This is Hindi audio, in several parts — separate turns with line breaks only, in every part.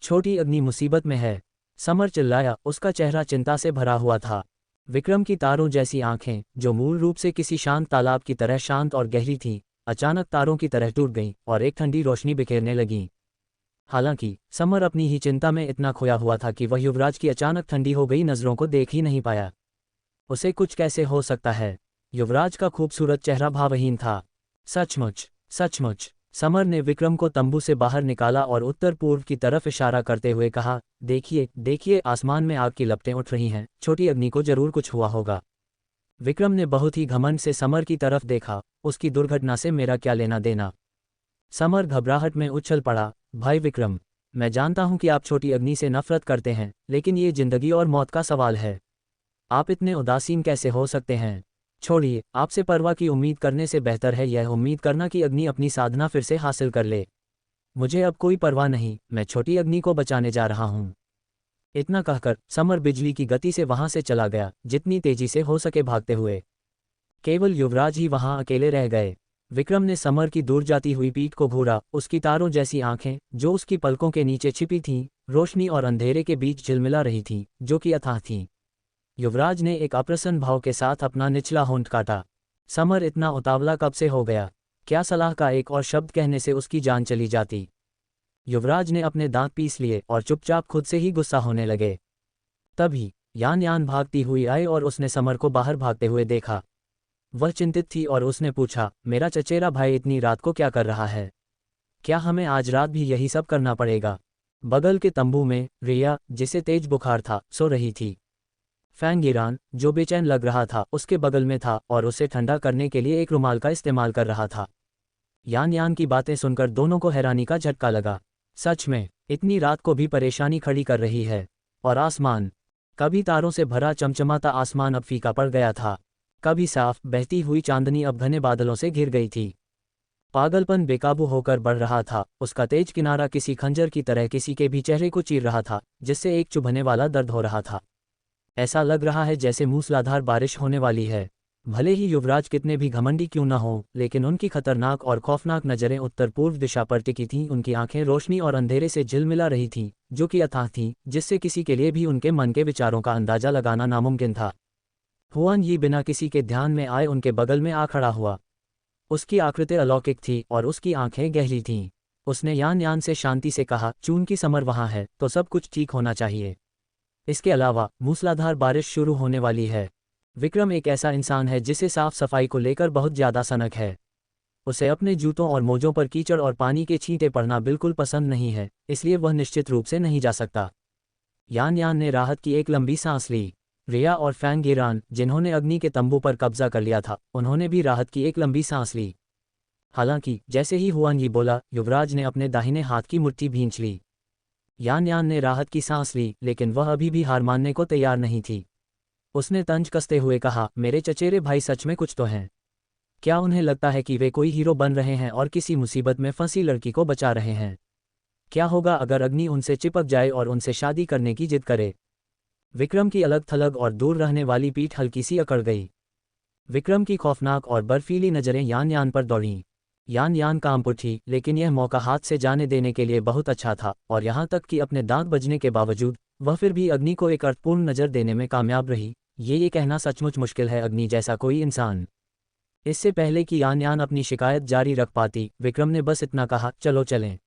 छोटी अग्नि मुसीबत में है। समर चिल्लाया, उसका चेहरा चिंता से भरा हुआ था। विक्रम की तारों जैसी आंखें, जो मूल रूप से किसी शांत तालाब की तरह शांत और गहरी थीं, अचानक तारों की तरह टूट गईं और एक ठंडी रोशनी बिखेरने लगीं। हालांकि समर अपनी ही चिंता में इतना खोया हुआ था कि वह युवराज की अचानक ठंडी हो गई नजरों को देख ही नहीं पाया। उसे कुछ कैसे हो सकता है? युवराज का खूबसूरत चेहरा भावहीन था। सचमुच, सचमुच। समर ने विक्रम को तंबू से बाहर निकाला और उत्तर पूर्व की तरफ इशारा करते हुए कहा, देखिए देखिए, आसमान में आग की लपटें उठ रही हैं, छोटी अग्नि को जरूर कुछ हुआ होगा। विक्रम ने बहुत ही घमंड से समर की तरफ देखा, उसकी दुर्घटना से मेरा क्या लेना देना। समर घबराहट में उछल पड़ा, भाई विक्रम, मैं जानता हूं कि आप छोटी अग्नि से नफरत करते हैं, लेकिन ये जिंदगी और मौत का सवाल है। आप इतने उदासीन कैसे हो सकते हैं? छोड़िए, आपसे परवाह की उम्मीद करने से बेहतर है यह उम्मीद करना कि अग्नि अपनी साधना फिर से हासिल कर ले। मुझे अब कोई परवाह नहीं, मैं छोटी अग्नि को बचाने जा रहा हूं। इतना कहकर समर बिजली की गति से वहां से चला गया, जितनी तेजी से हो सके भागते हुए। केवल युवराज ही वहां अकेले रह गए। विक्रम ने समर की दूर जाती हुई पीठ को घूरा, उसकी तारों जैसी आंखें, जो उसकी पलकों के नीचे छिपी थीं, रोशनी और अंधेरे के बीच झिलमिला रही थीं, जो कि अथाह थीं। युवराज ने एक अप्रसन्न भाव के साथ अपना निचला होंठ काटा। समर इतना उतावला कब से हो गया? क्या सलाह का एक और शब्द कहने से उसकी जान चली जाती? युवराज ने अपने दांत पीस लिए और चुपचाप खुद से ही गुस्सा होने लगे। तभी यान यान भागती हुई आई और उसने समर को बाहर भागते हुए देखा। वह चिंतित थी और उसने पूछा, मेरा चचेरा भाई इतनी रात को क्या कर रहा है? क्या हमें आज रात भी यही सब करना पड़ेगा? बगल के तंबू में रिया, जिसे तेज बुखार था, सो रही थी। फैंगिरान, जो बेचैन लग रहा था, उसके बगल में था और उसे ठंडा करने के लिए एक रुमाल का इस्तेमाल कर रहा था। यान यान की बातें सुनकर दोनों को हैरानी का झटका लगा। सच में, इतनी रात को भी परेशानी खड़ी कर रही है। और आसमान, कभी तारों से भरा चमचमाता आसमान अब फीका पड़ गया था। कभी साफ बहती हुई चांदनी अब घने बादलों से घिर गई थी। पागलपन बेकाबू होकर बढ़ रहा था, उसका तेज किनारा किसी खंजर की तरह किसी के भी चेहरे को चीर रहा था, जिससे एक चुभने वाला दर्द हो रहा था। ऐसा लग रहा है जैसे मूसलाधार बारिश होने वाली है। भले ही युवराज कितने भी घमंडी क्यों न हो, लेकिन उनकी खतरनाक और खौफनाक नज़रें उत्तर पूर्व दिशा पर टिकी थीं। उनकी आंखें रोशनी और अंधेरे से झिलमिला रही थीं, जो कि अथाह थीं, जिससे किसी के लिए भी उनके मन के विचारों का अंदाजा लगाना नामुमकिन था। हुआन यी बिना किसी के ध्यान में आए उनके बगल में आ खड़ा हुआ। उसकी आकृति अलौकिक थी और उसकी आंखें गहरी थीं। उसने यान यान से शांति से कहा, चूंकि समर वहां है तो सब कुछ ठीक होना चाहिए। इसके अलावा मूसलाधार बारिश शुरू होने वाली है। विक्रम एक ऐसा इंसान है जिसे साफ सफाई को लेकर बहुत ज़्यादा सनक है। उसे अपने जूतों और मोजों पर कीचड़ और पानी के छींटे पड़ना बिल्कुल पसंद नहीं है, इसलिए वह निश्चित रूप से नहीं जा सकता। यान यान ने राहत की एक लंबी सांस ली। रिया और फैंगिरान, जिन्होंने अग्नि के तंबू पर कब्जा कर लिया था, उन्होंने भी राहत की एक लंबी सांस ली। हालांकि जैसे ही हुआन यी बोला, युवराज ने अपने दाहिने हाथ की मुट्ठी भींच ली। यान यान ने राहत की सांस ली, लेकिन वह अभी भी हार मानने को तैयार नहीं थी। उसने तंज कसते हुए कहा, मेरे चचेरे भाई सच में कुछ तो हैं। क्या उन्हें लगता है कि वे कोई हीरो बन रहे हैं और किसी मुसीबत में फंसी लड़की को बचा रहे हैं? क्या होगा अगर अग्नि उनसे चिपक जाए और उनसे शादी करने की जिद करे? विक्रम की अलग थलग और दूर रहने वाली पीठ हल्की सी अकड़ गई। विक्रम की खौफनाक और बर्फीली नज़रें यान यान पर दौड़ीं। यान यान कांप उठी, लेकिन यह मौका हाथ से जाने देने के लिए बहुत अच्छा था, और यहाँ तक कि अपने दांत बजने के बावजूद वह फिर भी अग्नि को एक अर्थपूर्ण नज़र देने में कामयाब रही। ये कहना सचमुच मुश्किल है, अग्नि जैसा कोई इंसान। इससे पहले कि यान यान अपनी शिकायत जारी रख पाती, विक्रम ने बस इतना कहा, चलो चलें।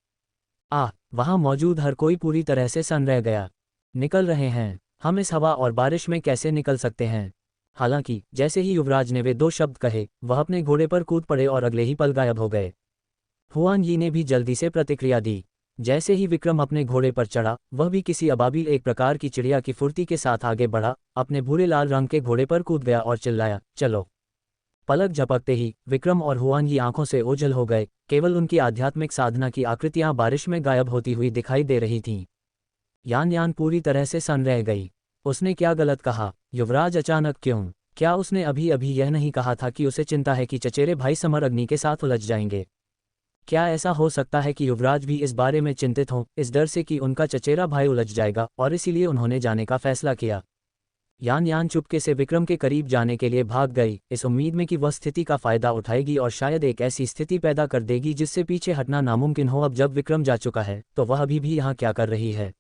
वहाँ मौजूद हर कोई पूरी तरह से सन्न रह गया। निकल रहे हैं? हम इस हवा और बारिश में कैसे निकल सकते हैं? हालांकि जैसे ही युवराज ने वे दो शब्द कहे, वह अपने घोड़े पर कूद पड़े और अगले ही पल गायब हो गए। हुआन यी ने भी जल्दी से प्रतिक्रिया दी। जैसे ही विक्रम अपने घोड़े पर चढ़ा, वह भी किसी अबाबिल एक प्रकार की चिड़िया की फुर्ती के साथ आगे बढ़ा, अपने भूरे लाल रंग के घोड़े पर कूद गया और चिल्लाया, चलो। पलक झपकते ही विक्रम और हुआन यी आंखों से ओझल हो गए। केवल उनकी आध्यात्मिक साधना की आकृतियां बारिश में गायब होती हुई दिखाई दे रही थीं। यान यान पूरी तरह से सन्न रह गई। उसने क्या गलत कहा? युवराज अचानक क्यों? क्या उसने अभी अभी यह नहीं कहा था कि उसे चिंता है कि चचेरे भाई समर अग्नि के साथ उलझ जाएंगे? क्या ऐसा हो सकता है कि युवराज भी इस बारे में चिंतित हों, इस डर से कि उनका चचेरा भाई उलझ जाएगा, और इसीलिए उन्होंने जाने का फैसला किया? यान यान चुपके से विक्रम के करीब जाने के लिए भाग गई, इस उम्मीद में कि वह स्थिति का फायदा उठाएगी और शायद एक ऐसी स्थिति पैदा कर देगी जिससे पीछे हटना नामुमकिन हो। अब जब विक्रम जा चुका है तो वह अभी भी यहाँ क्या कर रही है।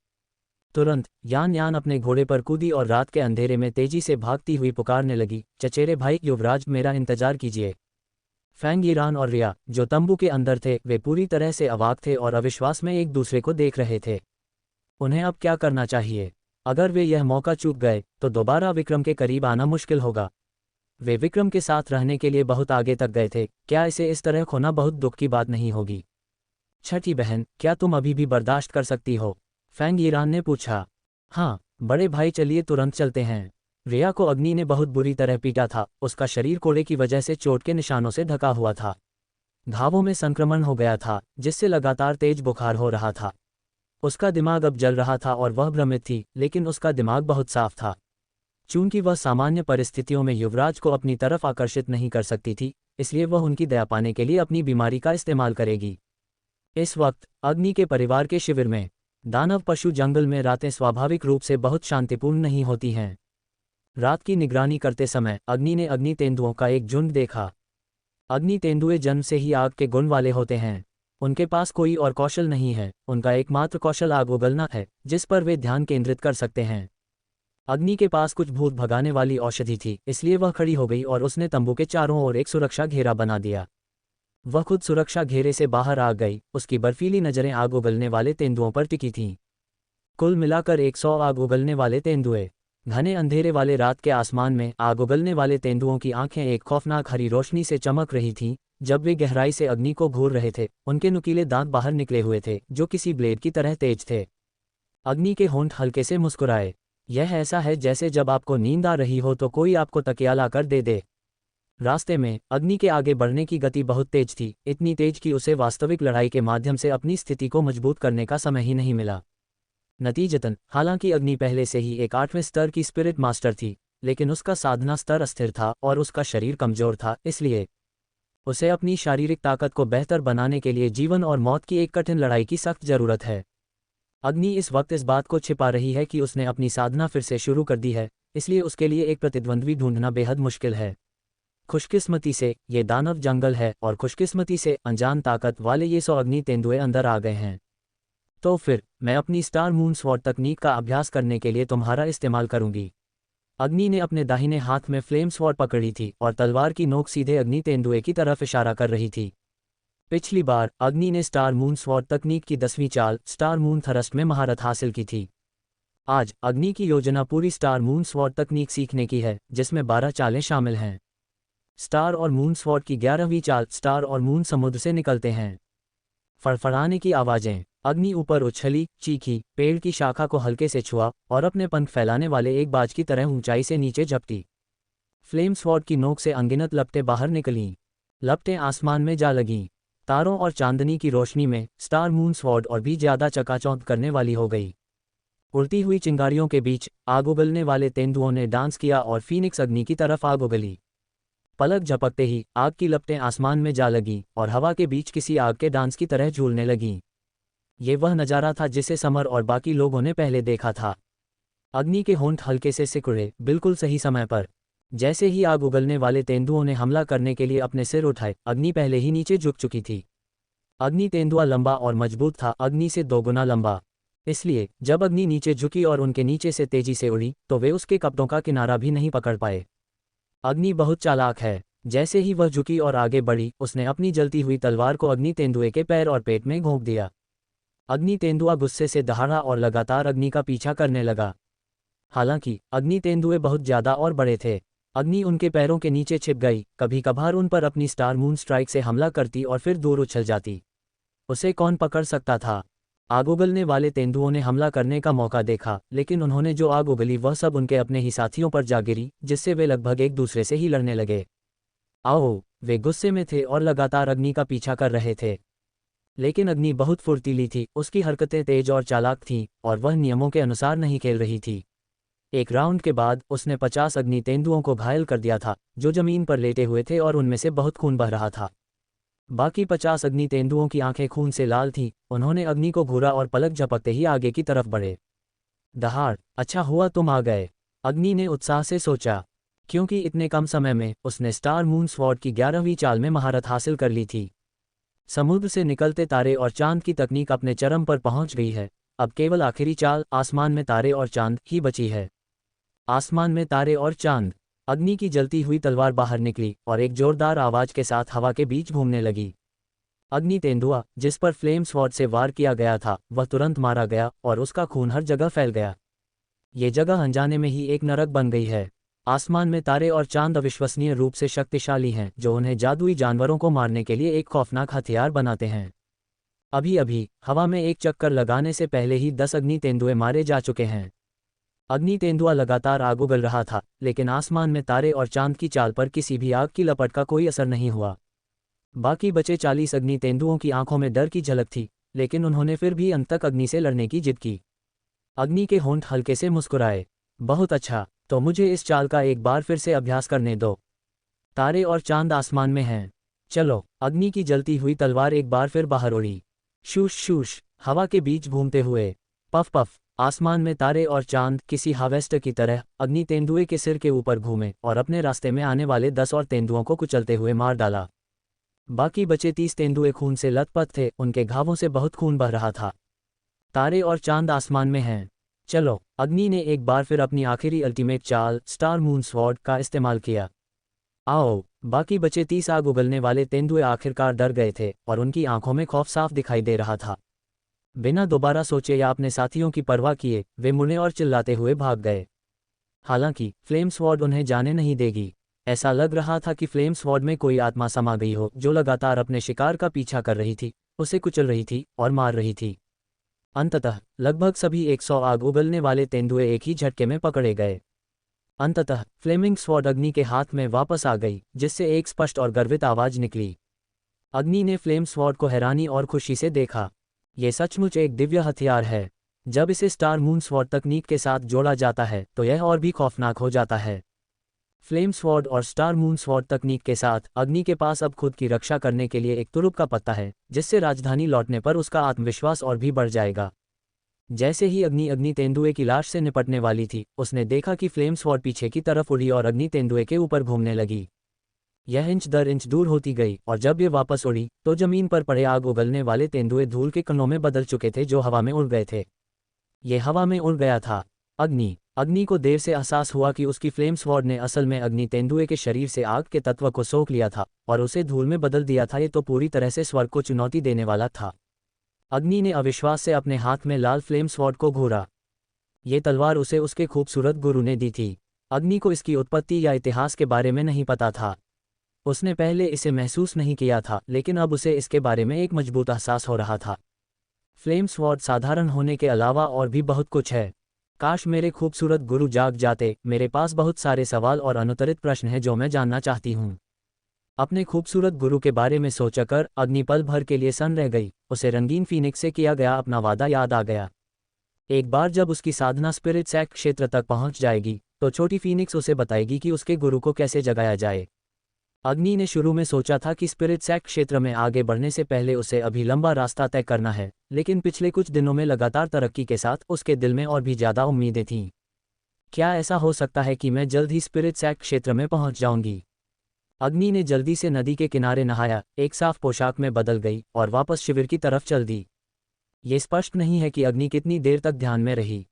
तुरंत यान यान अपने घोड़े पर कूदी और रात के अंधेरे में तेजी से भागती हुई पुकारने लगी, चचेरे भाई युवराज, मेरा इंतजार कीजिए। फैंग यीरान और रिया, जो तंबू के अंदर थे, वे पूरी तरह से अवाक थे और अविश्वास में एक दूसरे को देख रहे थे। उन्हें अब क्या करना चाहिए। अगर वे यह मौका चूक गए तो दोबारा विक्रम के करीब आना मुश्किल होगा। वे विक्रम के साथ रहने के लिए बहुत आगे तक गए थे, क्या इसे इस तरह खोना बहुत दुख की बात नहीं होगी। छठी बहन, क्या तुम अभी भी बर्दाश्त कर सकती हो? फैंग यीरान ने पूछा। हाँ बड़े भाई, चलिए तुरंत चलते हैं। रिया को अग्नि ने बहुत बुरी तरह पीटा था, उसका शरीर कोड़े की वजह से चोट के निशानों से ढका हुआ था। घावों में संक्रमण हो गया था जिससे लगातार तेज बुखार हो रहा था। उसका दिमाग अब जल रहा था और वह भ्रमित थी, लेकिन उसका दिमाग बहुत साफ था। चूंकि वह सामान्य परिस्थितियों में युवराज को अपनी तरफ आकर्षित नहीं कर सकती थी, इसलिए वह उनकी दया पाने के लिए अपनी बीमारी का इस्तेमाल करेगी। इस वक्त अग्नि के परिवार के शिविर में दानव पशु जंगल में रातें स्वाभाविक रूप से बहुत शांतिपूर्ण नहीं होती हैं। रात की निगरानी करते समय अग्नि ने अग्नि तेंदुओं का एक झुंड देखा। अग्नि तेंदुए जन्म से ही आग के गुण वाले होते हैं। उनके पास कोई और कौशल नहीं है, उनका एकमात्र कौशल आग उगलना है जिस पर वे ध्यान केंद्रित कर सकते हैं। अग्नि के पास कुछ भूत भगाने वाली औषधि थी, इसलिए वह खड़ी हो गई और उसने तंबू के चारों ओर एक सुरक्षा घेरा बना दिया। वह खुद सुरक्षा घेरे से बाहर आ गई, उसकी बर्फीली नज़रें आग उगलने वाले तेंदुओं पर टिकी थीं। कुल मिलाकर 100 आग उगलने वाले तेंदुए। घने अंधेरे वाले रात के आसमान में आग उगलने वाले तेंदुओं की आंखें एक खौफनाक हरी रोशनी से चमक रही थीं। जब वे गहराई से अग्नि को घूर रहे थे, उनके नुकीले दांत बाहर निकले हुए थे जो किसी ब्लेड की तरह तेज थे। अग्नि के होंठ हल्के से मुस्कुराए। यह ऐसा है जैसे जब आपको नींद आ रही हो तो कोई आपको तकिया लाकर दे दे। रास्ते में अग्नि के आगे बढ़ने की गति बहुत तेज थी, इतनी तेज कि उसे वास्तविक लड़ाई के माध्यम से अपनी स्थिति को मजबूत करने का समय ही नहीं मिला। नतीजतन, हालांकि अग्नि पहले से ही एक 8वें स्तर की स्पिरिट मास्टर थी, लेकिन उसका साधना स्तर अस्थिर था और उसका शरीर कमजोर था, इसलिए उसे अपनी शारीरिक ताकत को बेहतर बनाने के लिए जीवन और मौत की एक कठिन लड़ाई की सख्त जरूरत है। अग्नि इस वक्त इस बात को छिपा रही है कि उसने अपनी साधना फिर से शुरू कर दी है, इसलिए उसके लिए एक प्रतिद्वंद्वी ढूंढना बेहद मुश्किल है। खुशकिस्मती से ये दानव जंगल है और खुशकिस्मती से अनजान ताकत वाले ये 100 अग्नि तेंदुए अंदर आ गए हैं। तो फिर मैं अपनी स्टार मून स्वॉर्ड तकनीक का अभ्यास करने के लिए तुम्हारा इस्तेमाल करूंगी। अग्नि ने अपने दाहिने हाथ में फ्लेम स्वॉर्ड पकड़ी थी और तलवार की नोक सीधे अग्नि तेंदुए की तरफ इशारा कर रही थी। पिछली बार अग्नि ने स्टार मून स्वॉर्ड तकनीक की 10वीं चाल स्टार मून थरस्ट में महारत हासिल की थी। आज अग्नि की योजना पूरी स्टार मून स्वॉर्ड तकनीक सीखने की है, जिसमें 12 चालें शामिल हैं। स्टार और मून स्वॉर्ड की 11वीं चाल स्टार और मून समुद्र से निकलते हैं। फड़फड़ाने की आवाजें। अग्नि ऊपर उछली, चीखी, पेड़ की शाखा को हल्के से छुआ और अपने पंख फैलाने वाले एक बाज की तरह ऊंचाई से नीचे झपटी। फ्लेम स्वॉर्ड की नोक से अनगिनत लपटें बाहर निकलीं। लपटें आसमान में जा लगीं। तारों और चांदनी की रोशनी में स्टार मून स्वॉर्ड और भी ज्यादा चकाचौंध करने वाली हो गई। उड़ती हुई चिंगारियों के बीच आग उगलने वाले तेंदुओं ने डांस किया और फीनिक्स अग्नि की तरफ आग उगली। पलक झपकते ही आग की लपटें आसमान में जा लगीं और हवा के बीच किसी आग के डांस की तरह झूलने लगीं। ये वह नज़ारा था जिसे समर और बाकी लोगों ने पहले देखा था। अग्नि के होंठ हल्के से सिकुड़े, बिल्कुल सही समय पर। जैसे ही आग उगलने वाले तेंदुओं ने हमला करने के लिए अपने सिर उठाए, अग्नि पहले ही नीचे झुक चुकी थी। अग्नि तेंदुआ लंबा और मजबूत था, अग्नि से 2 गुना लंबा। इसलिए जब अग्नि नीचे झुकी और उनके नीचे से तेजी से उड़ी तो वे उसके कपड़ों का किनारा भी नहीं पकड़ पाए। अग्नि बहुत चालाक है। जैसे ही वह झुकी और आगे बढ़ी, उसने अपनी जलती हुई तलवार को अग्नि तेंदुए के पैर और पेट में घोंप दिया। अग्नि तेंदुआ गुस्से से दहाड़ा और लगातार अग्नि का पीछा करने लगा। हालांकि अग्नि तेंदुए बहुत ज्यादा और बड़े थे। अग्नि उनके पैरों के नीचे छिप गई, कभी कभार उन पर अपनी स्टार मून स्ट्राइक से हमला करती और फिर दूर उछल जाती। उसे कौन पकड़ सकता था। आग उगलने वाले तेंदुओं ने हमला करने का मौका देखा, लेकिन उन्होंने जो आग उगली वह सब उनके अपने ही साथियों पर जा गिरी, जिससे वे लगभग एक दूसरे से ही लड़ने लगे। आओ, वे गुस्से में थे और लगातार अग्नि का पीछा कर रहे थे। लेकिन अग्नि बहुत फुर्तीली थी, उसकी हरकतें तेज और चालाक थीं और वह नियमों के अनुसार नहीं खेल रही थी। एक राउंड के बाद उसने 50 अग्नि तेंदुओं को घायल कर दिया था, जो जमीन पर लेटे हुए थे और उनमें से बहुत खून बह रहा था। बाकी 50 अग्नि तेंदुओं की आंखें खून से लाल थीं। उन्होंने अग्नि को घूरा और पलक झपकते ही आगे की तरफ बढ़े। दहाड़, अच्छा हुआ तुम आ गए। अग्नि ने उत्साह से सोचा, क्योंकि इतने कम समय में उसने स्टार मून स्वॉर्ड की 11वीं चाल में महारत हासिल कर ली थी। समुद्र से निकलते तारे और चांद की तकनीक अपने चरम पर पहुंच गई है। अब केवल आखिरी चाल, आसमान में तारे और चांद, ही बची है। आसमान में तारे और चांद। अग्नि की जलती हुई तलवार बाहर निकली और एक जोरदार आवाज के साथ हवा के बीच घूमने लगी। अग्नि तेंदुआ, जिस पर फ्लेम स्वॉर्ड से वार किया गया था, वह तुरंत मारा गया और उसका खून हर जगह फैल गया। ये जगह अनजाने में ही एक नरक बन गई है। आसमान में तारे और चांद अविश्वसनीय रूप से शक्तिशाली हैं, जो उन्हें जादुई जानवरों को मारने के लिए एक खौफनाक हथियार बनाते हैं। अभी अभी हवा में एक चक्कर लगाने से पहले ही 10 अग्नि तेंदुए मारे जा चुके हैं। अग्नि तेंदुआ लगातार आग उगल रहा था, लेकिन आसमान में तारे और चांद की चाल पर किसी भी आग की लपट का कोई असर नहीं हुआ। बाकी बचे 40 अग्नि तेंदुओं की आंखों में डर की झलक थी, लेकिन उन्होंने फिर भी अंत तक अग्नि से लड़ने की जिद की। अग्नि के होंठ हल्के से मुस्कुराए। बहुत अच्छा, तो मुझे इस चाल का एक बार फिर से अभ्यास करने दो। तारे और चांद आसमान में हैं। चलो। अग्नि की जलती हुई तलवार एक बार फिर बाहर उड़ी। शूश शूश, हवा के बीच घूमते हुए। पफ पफ, आसमान में तारे और चांद किसी हार्वेस्टर की तरह अग्नि तेंदुए के सिर के ऊपर घूमे और अपने रास्ते में आने वाले 10 और तेंदुओं को कुचलते हुए मार डाला। बाकी बचे 30 तेंदुए खून से लथपथ थे, उनके घावों से बहुत खून बह रहा था। तारे और चांद आसमान में हैं। चलो। अग्नि ने एक बार फिर अपनी आखिरी अल्टीमेट चाल, स्टार मून स्वॉर्ड, का इस्तेमाल किया। आओ। बाकी बचे 30 आग उगलने वाले तेंदुए आखिरकार डर गए थे और उनकी आंखों में खौफ साफ दिखाई दे रहा था। बिना दोबारा सोचे या अपने साथियों की परवाह किए वे मुड़े और चिल्लाते हुए भाग गए। हालांकि फ्लेम स्वॉर्ड उन्हें जाने नहीं देगी। ऐसा लग रहा था कि फ्लेम स्वॉर्ड में कोई आत्मा समा गई हो, जो लगातार अपने शिकार का पीछा कर रही थी, उसे कुचल रही थी और मार रही थी। अंततः लगभग सभी 100 आग उगलने वाले तेंदुए एक ही झटके में पकड़े गए। अंततः फ्लेमिंग स्वॉर्ड अग्नि के हाथ में वापस आ गई, जिससे एक स्पष्ट और गर्वित आवाज निकली। अग्नि ने फ्लेम स्वॉर्ड को हैरानी और खुशी से देखा। ये सचमुच एक दिव्य हथियार है। जब इसे स्टार मून स्वॉर्ड तकनीक के साथ जोड़ा जाता है तो यह और भी खौफनाक हो जाता है। फ्लेम स्वॉर्ड और स्टार मून स्वॉर्ड तकनीक के साथ अग्नि के पास अब खुद की रक्षा करने के लिए एक तुरुप का पत्ता है, जिससे राजधानी लौटने पर उसका आत्मविश्वास और भी बढ़ जाएगा। जैसे ही अग्नि तेंदुए की लाश से निपटने वाली थी, उसने देखा कि फ्लेम स्वॉर्ड पीछे की तरफ उड़ी और अग्नि तेंदुए के ऊपर घूमने लगी। यह इंच दर इंच दूर होती गई और जब ये वापस उड़ी तो जमीन पर पड़े आग उगलने वाले तेंदुए धूल के कणों में बदल चुके थे, जो हवा में उड़ गए थे। ये हवा में उड़ गया था। अग्नि को देर से एहसास हुआ कि उसकी फ्लेम स्वॉर्ड ने असल में अग्नि तेंदुए के शरीर से आग के तत्व को सोख लिया था और उसे धूल में बदल दिया था। ये तो पूरी तरह से स्वर्ग को चुनौती देने वाला था। अग्नि ने अविश्वास से अपने हाथ में लाल फ्लेम स्वॉर्ड को घूरा। ये तलवार उसे उसके खूबसूरत गुरु ने दी थी। अग्नि को इसकी उत्पत्ति या इतिहास के बारे में नहीं पता था। उसने पहले इसे महसूस नहीं किया था, लेकिन अब उसे इसके बारे में एक मजबूत एहसास हो रहा था। फ्लेम स्वॉर्ड साधारण होने के अलावा और भी बहुत कुछ है। काश मेरे खूबसूरत गुरु जाग जाते। मेरे पास बहुत सारे सवाल और अनुत्तरित प्रश्न हैं जो मैं जानना चाहती हूँ। अपने खूबसूरत गुरु के बारे में सोचकर अग्नि पल भर के लिए सन्न रह गई। उसे रंगीन फीनिक्स से किया गया अपना वादा याद आ गया। एक बार जब उसकी साधना स्पिरिट सैक क्षेत्र तक पहुंच जाएगी तो छोटी फीनिक्स उसे बताएगी कि उसके गुरु को कैसे जगाया जाए। अग्नि ने शुरू में सोचा था कि स्पिरिट सैक क्षेत्र में आगे बढ़ने से पहले उसे अभी लंबा रास्ता तय करना है, लेकिन पिछले कुछ दिनों में लगातार तरक्की के साथ उसके दिल में और भी ज़्यादा उम्मीदें थीं। क्या ऐसा हो सकता है कि मैं जल्द ही स्पिरिट सैक क्षेत्र में पहुंच जाऊंगी? अग्नि ने जल्दी से नदी के किनारे नहाया, एक साफ पोशाक में बदल गई और वापस शिविर की तरफ चल दी। ये स्पष्ट नहीं है कि अग्नि कितनी देर तक ध्यान में रही।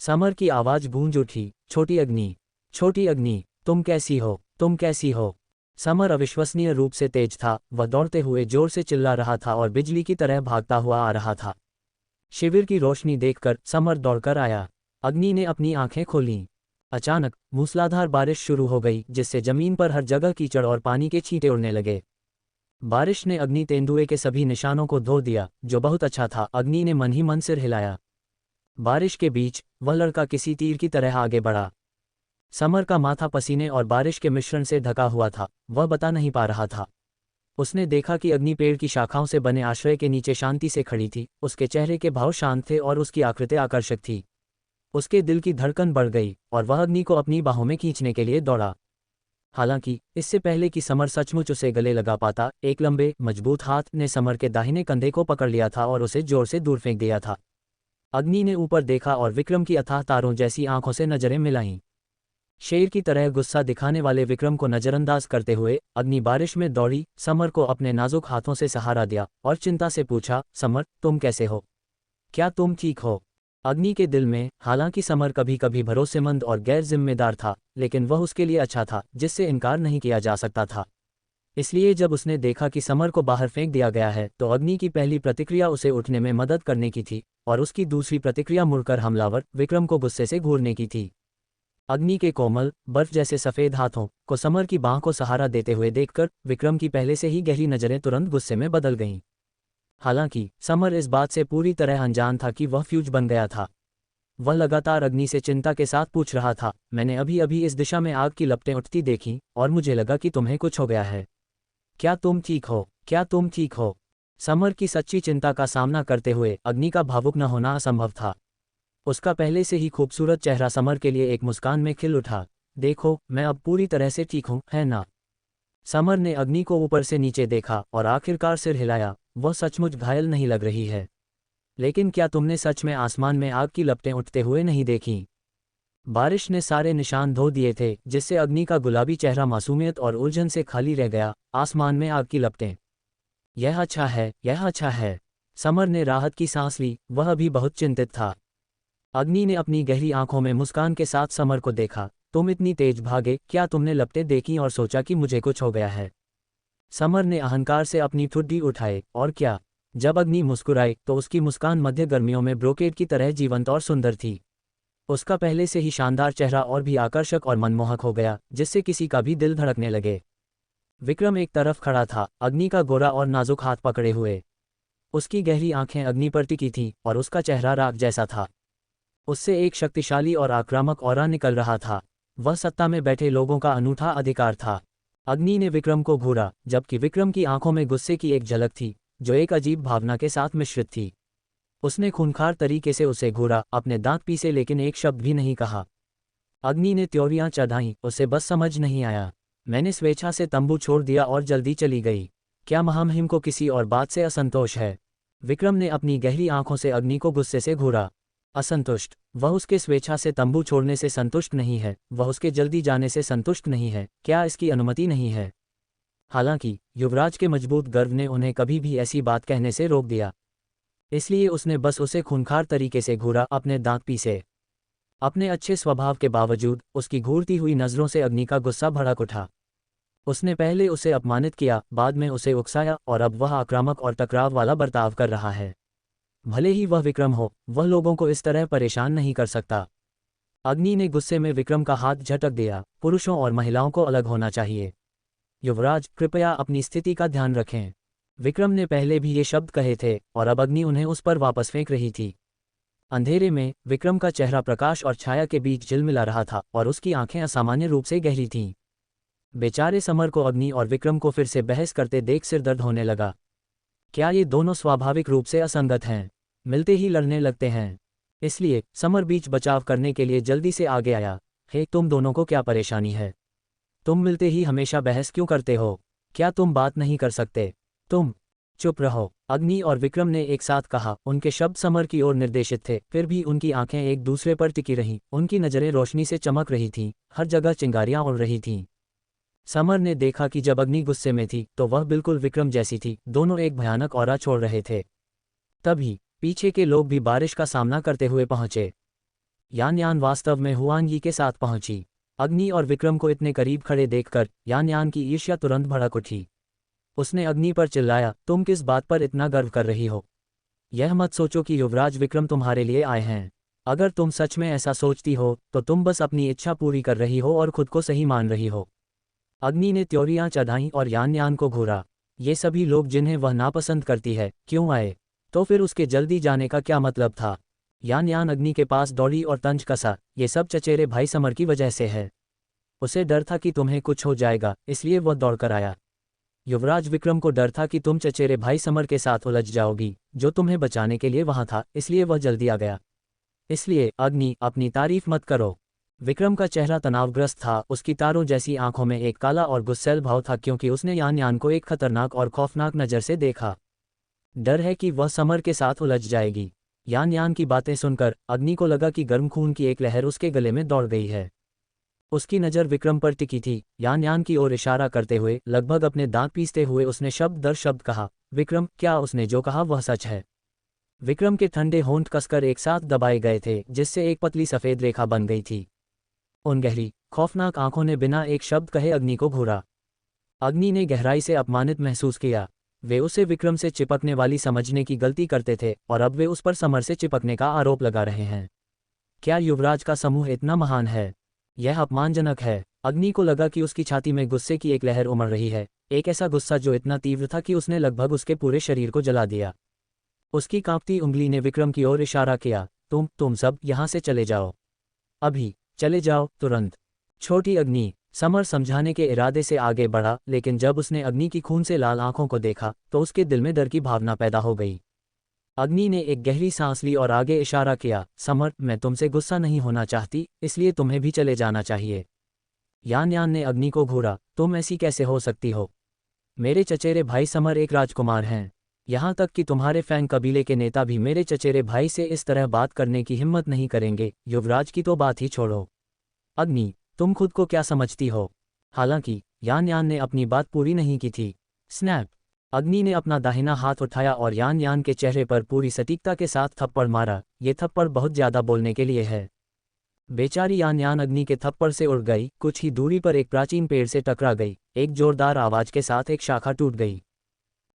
समर की आवाज़ गूंज उठी, छोटी अग्नि, तुम कैसी हो? तुम कैसी हो? समर अविश्वसनीय रूप से तेज था। वह दौड़ते हुए जोर से चिल्ला रहा था और बिजली की तरह भागता हुआ आ रहा था। शिविर की रोशनी देखकर समर दौड़कर आया। अग्नि ने अपनी आंखें खोलीं। अचानक मूसलाधार बारिश शुरू हो गई, जिससे जमीन पर हर जगह कीचड़ और पानी के छींटे उड़ने लगे। बारिश ने अग्नि तेंदुए के सभी निशानों को धो दिया, जो बहुत अच्छा था। अग्नि ने मन ही मन सिर हिलाया। बारिश के बीच वह लड़का किसी तीर की तरह आगे बढ़ा। समर का माथा पसीने और बारिश के मिश्रण से ढका हुआ था। वह बता नहीं पा रहा था। उसने देखा कि अग्नि पेड़ की शाखाओं से बने आश्रय के नीचे शांति से खड़ी थी। उसके चेहरे के भाव शांत थे और उसकी आकृति आकर्षक थी। उसके दिल की धड़कन बढ़ गई और वह अग्नि को अपनी बाहों में खींचने के लिए दौड़ा। हालांकि इससे पहले कि समर सचमुच उसे गले लगा पाता, एक लंबे मजबूत हाथ ने समर के दाहिने कंधे को पकड़ लिया था और उसे जोर से दूर फेंक दिया था। अग्नि ने ऊपर देखा और विक्रम की अथाह तारों जैसी आंखों से नजरें मिलाईं। शेर की तरह गुस्सा दिखाने वाले विक्रम को नजरअंदाज करते हुए अग्नि बारिश में दौड़ी, समर को अपने नाजुक हाथों से सहारा दिया और चिंता से पूछा, समर, तुम कैसे हो? क्या तुम ठीक हो? अग्नि के दिल में, हालांकि समर कभी कभी भरोसेमंद और गैर जिम्मेदार था, लेकिन वह उसके लिए अच्छा था, जिससे इनकार नहीं किया जा सकता था। इसलिए जब उसने देखा कि समर को बाहर फेंक दिया गया है, तो अग्नि की पहली प्रतिक्रिया उसे उठने में मदद करने की थी, और उसकी दूसरी प्रतिक्रिया मुड़कर हमलावर विक्रम को गुस्से से घूरने की थी। अग्नि के कोमल, बर्फ जैसे सफ़ेद हाथों को समर की बांह को सहारा देते हुए देखकर विक्रम की पहले से ही गहरी नज़रें तुरंत गुस्से में बदल गईं। हालांकि समर इस बात से पूरी तरह अनजान था कि वह फ्यूज बन गया था। वह लगातार अग्नि से चिंता के साथ पूछ रहा था, मैंने अभी अभी इस दिशा में आग की लपटें उठती देखीं, और मुझे लगा कि तुम्हें कुछ हो गया है। क्या तुम ठीक हो? क्या तुम ठीक हो? समर की सच्ची चिंता का सामना करते हुए अग्नि का भावुक न होना असंभव था। उसका पहले से ही खूबसूरत चेहरा समर के लिए एक मुस्कान में खिल उठा। देखो, मैं अब पूरी तरह से ठीक हूं, है ना? समर ने अग्नि को ऊपर से नीचे देखा और आखिरकार सिर हिलाया। वह सचमुच घायल नहीं लग रही है। लेकिन क्या तुमने सच में आसमान में आग की लपटें उठते हुए नहीं देखीं? बारिश ने सारे निशान धो दिए थे, जिससे अग्नि का गुलाबी चेहरा मासूमियत और उलझन से खाली रह गया। आसमान में आग की लपटें। यह अच्छा है, यह अच्छा है। समर ने राहत की सांस ली, वह अभी बहुत चिंतित था। अग्नि ने अपनी गहरी आंखों में मुस्कान के साथ समर को देखा। तुम इतनी तेज भागे, क्या तुमने लपटें देखीं और सोचा कि मुझे कुछ हो गया है? समर ने अहंकार से अपनी ठुड्डी उठाए, और क्या? जब अग्नि मुस्कुराई तो उसकी मुस्कान मध्य गर्मियों में ब्रोकेड की तरह जीवंत और सुंदर थी। उसका पहले से ही शानदार चेहरा और भी आकर्षक और मनमोहक हो गया, जिससे किसी का भी दिल धड़कने लगे। विक्रम एक तरफ खड़ा था, अग्नि का गोरा और नाजुक हाथ पकड़े हुए। उसकी गहरी आंखें अग्नि पर टिकी थीं, और उसका चेहरा राख जैसा था। उससे एक शक्तिशाली और आक्रामक ऑरा निकल रहा था। वह सत्ता में बैठे लोगों का अनूठा अधिकार था। अग्नि ने विक्रम को घूरा, जबकि विक्रम की आंखों में गुस्से की एक झलक थी, जो एक अजीब भावना के साथ मिश्रित थी। उसने खूंखार तरीके से उसे घूरा, अपने दांत पीसे, लेकिन एक शब्द भी नहीं कहा। अग्नि ने त्योरियां चढ़ाईं, उसे बस समझ नहीं आया। मैंने स्वेच्छा से तंबू छोड़ दिया और जल्दी चली गई। क्या महामहिम को किसी और बात से असंतोष है? विक्रम ने अपनी गहरी आंखों से अग्नि को गुस्से से घूरा। असंतुष्ट? वह उसके स्वेच्छा से तंबू छोड़ने से संतुष्ट नहीं है, वह उसके जल्दी जाने से संतुष्ट नहीं है। क्या इसकी अनुमति नहीं है? हालांकि युवराज के मजबूत गर्व ने उन्हें कभी भी ऐसी बात कहने से रोक दिया। इसलिए उसने बस उसे खूंखार तरीके से घूरा, अपने दांत पीसे। अपने अच्छे स्वभाव के बावजूद उसकी घूरती हुई नज़रों से अग्नि का गुस्सा भड़क उठा। उसने पहले उसे अपमानित किया, बाद में उसे उकसाया, और अब वह आक्रामक और टकराव वाला बर्ताव कर रहा है। भले ही वह विक्रम हो, वह लोगों को इस तरह परेशान नहीं कर सकता। अग्नि ने गुस्से में विक्रम का हाथ झटक दिया। पुरुषों और महिलाओं को अलग होना चाहिए। युवराज, कृपया अपनी स्थिति का ध्यान रखें। विक्रम ने पहले भी ये शब्द कहे थे, और अब अग्नि उन्हें उस पर वापस फेंक रही थी। अंधेरे में विक्रम का चेहरा प्रकाश और छाया के बीच झिलमिला रहा था, और उसकी आंखें असामान्य रूप से गहरी थीं। बेचारे समर को अग्नि और विक्रम को फिर से बहस करते देख सिर दर्द होने लगा। क्या ये दोनों स्वाभाविक रूप से असंगत हैं? मिलते ही लड़ने लगते हैं। इसलिए समर बीच बचाव करने के लिए जल्दी से आगे आया। हे, तुम दोनों को क्या परेशानी है? तुम मिलते ही हमेशा बहस क्यों करते हो? क्या तुम बात नहीं कर सकते? तुम चुप रहो, अग्नि और विक्रम ने एक साथ कहा। उनके शब्द समर की ओर निर्देशित थे, फिर भी उनकी आंखें एक दूसरे पर टिकी रहीं। उनकी नज़रें रोशनी से चमक रही थीं, हर जगह चिंगारियां उड़ रही थीं। समर ने देखा कि जब अग्नि गुस्से में थी तो वह बिल्कुल विक्रम जैसी थी। दोनों एक भयानक ऑरा छोड़ रहे थे। तभी पीछे के लोग भी बारिश का सामना करते हुए पहुंचे। यान यान वास्तव में हुआंग यी के साथ पहुंची। अग्नि और विक्रम को इतने करीब खड़े देखकर यान यान की ईर्ष्या तुरंत भड़क उठी। उसने अग्नि पर चिल्लाया, तुम किस बात पर इतना गर्व कर रही हो? यह मत सोचो कि युवराज विक्रम तुम्हारे लिए आए हैं। अगर तुम सच में ऐसा सोचती हो तो तुम बस अपनी इच्छा पूरी कर रही हो और खुद को सही मान रही हो। अग्नि ने त्योरियां चढ़ाईं और यान यान को घूरा। ये सभी लोग जिन्हें वह नापसंद करती है, क्यों आए? तो फिर उसके जल्दी जाने का क्या मतलब था? यान यान अग्नि के पास दौड़ी और तंज कसा। ये सब चचेरे भाई समर की वजह से है। उसे डर था कि तुम्हें कुछ हो जाएगा, इसलिए वह दौड़कर आया। युवराज विक्रम को डर था कि तुम चचेरे भाई समर के साथ उलझ जाओगी, जो तुम्हें बचाने के लिए वहां था, इसलिए वह जल्दी आ गया। इसलिए अग्नि, अपनी तारीफ मत करो। विक्रम का चेहरा तनावग्रस्त था, उसकी तारों जैसी आंखों में एक काला और गुस्सैल भाव था, क्योंकि उसने यान यान को एक खतरनाक और खौफनाक नज़र से देखा। डर है कि वह समर के साथ उलझ जाएगी। यान यान की बातें सुनकर अग्नि को लगा कि गर्म खून की एक लहर उसके गले में दौड़ गई है। उसकी नज़र विक्रम पर टिकी थी। यान यान की ओर इशारा करते हुए, लगभग अपने दांत पीसते हुए उसने शब्द दर शब्द कहा, विक्रम, क्या उसने जो कहा वह सच है? विक्रम के ठंडे होंठ कसकर एक साथ दबाए गए थे, जिससे एक पतली सफ़ेद रेखा बन गई थी। उन गहरी, खौफनाक आंखों ने बिना एक शब्द कहे अग्नि को घूरा। अग्नि ने गहराई से अपमानित महसूस किया। वे उसे विक्रम से चिपकने वाली समझने की गलती करते थे और अब वे उस पर समर से चिपकने का आरोप लगा रहे हैं। क्या युवराज का समूह इतना महान है? यह अपमानजनक है। अग्नि को लगा कि उसकी छाती में गुस्से की एक लहर उमड़ रही है, एक ऐसा गुस्सा जो इतना तीव्र था कि उसने लगभग उसके पूरे शरीर को जला दिया। उसकी कांपती उंगली ने विक्रम की ओर इशारा किया, तुम सब यहाँ से चले जाओ। अभी, चले जाओ, तुरंत। छोटी अग्नि, समर समझाने के इरादे से आगे बढ़ा, लेकिन जब उसने अग्नि की खून से लाल आंखों को देखा तो उसके दिल में डर की भावना पैदा हो गई। अग्नि ने एक गहरी सांस ली और आगे इशारा किया, समर, मैं तुमसे गुस्सा नहीं होना चाहती, इसलिए तुम्हें भी चले जाना चाहिए। यान यान ने अग्नि को घूरा, तुम ऐसी कैसे हो सकती हो? मेरे चचेरे भाई समर एक राजकुमार हैं। यहाँ तक कि तुम्हारे फैंग कबीले के नेता भी मेरे चचेरे भाई से इस तरह बात करने की हिम्मत नहीं करेंगे। युवराज की तो बात ही छोड़ो। अग्नि, तुम खुद को क्या समझती हो? हालांकि यान यान ने अपनी बात पूरी नहीं की थी। स्नैप! अग्नि ने अपना दाहिना हाथ उठाया और यान यान के चेहरे पर पूरी सटीकता के साथ थप्पड़ मारा। ये थप्पड़ बहुत ज्यादा बोलने के लिए है। बेचारी यान यान अग्नि के थप्पड़ से उड़ गई, कुछ ही दूरी पर एक प्राचीन पेड़ से टकरा गई। एक जोरदार आवाज के साथ एक शाखा टूट गई।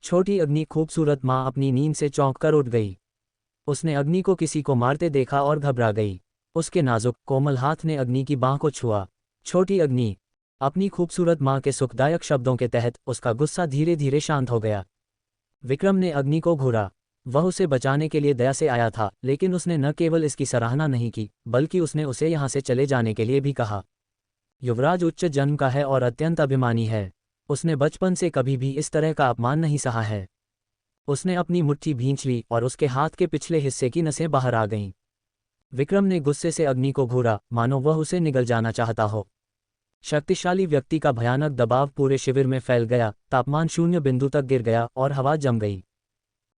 छोटी अग्नि खूबसूरत माँ अपनी नींद से चौंक कर उठ गई। उसने अग्नि को किसी को मारते देखा और घबरा गई। उसके नाजुक, कोमल हाथ ने अग्नि की बाँह को छुआ। छोटी अग्नि, अपनी खूबसूरत माँ के सुखदायक शब्दों के तहत उसका गुस्सा धीरे धीरे शांत हो गया। विक्रम ने अग्नि को घूरा। वह उसे बचाने के लिए दया से आया था, लेकिन उसने न केवल इसकी सराहना नहीं की, बल्कि उसने उसे यहाँ से चले जाने के लिए भी कहा। युवराज उच्च जन्म का है और अत्यंत अभिमानी है। उसने बचपन से कभी भी इस तरह का अपमान नहीं सहा है। उसने अपनी मुट्ठी भींच ली और उसके हाथ के पिछले हिस्से की नसें बाहर आ गईं। विक्रम ने गुस्से से अग्नि को घूरा, मानो वह उसे निगल जाना चाहता हो। शक्तिशाली व्यक्ति का भयानक दबाव पूरे शिविर में फैल गया। तापमान 0 बिंदु तक गिर गया और हवा जम गई।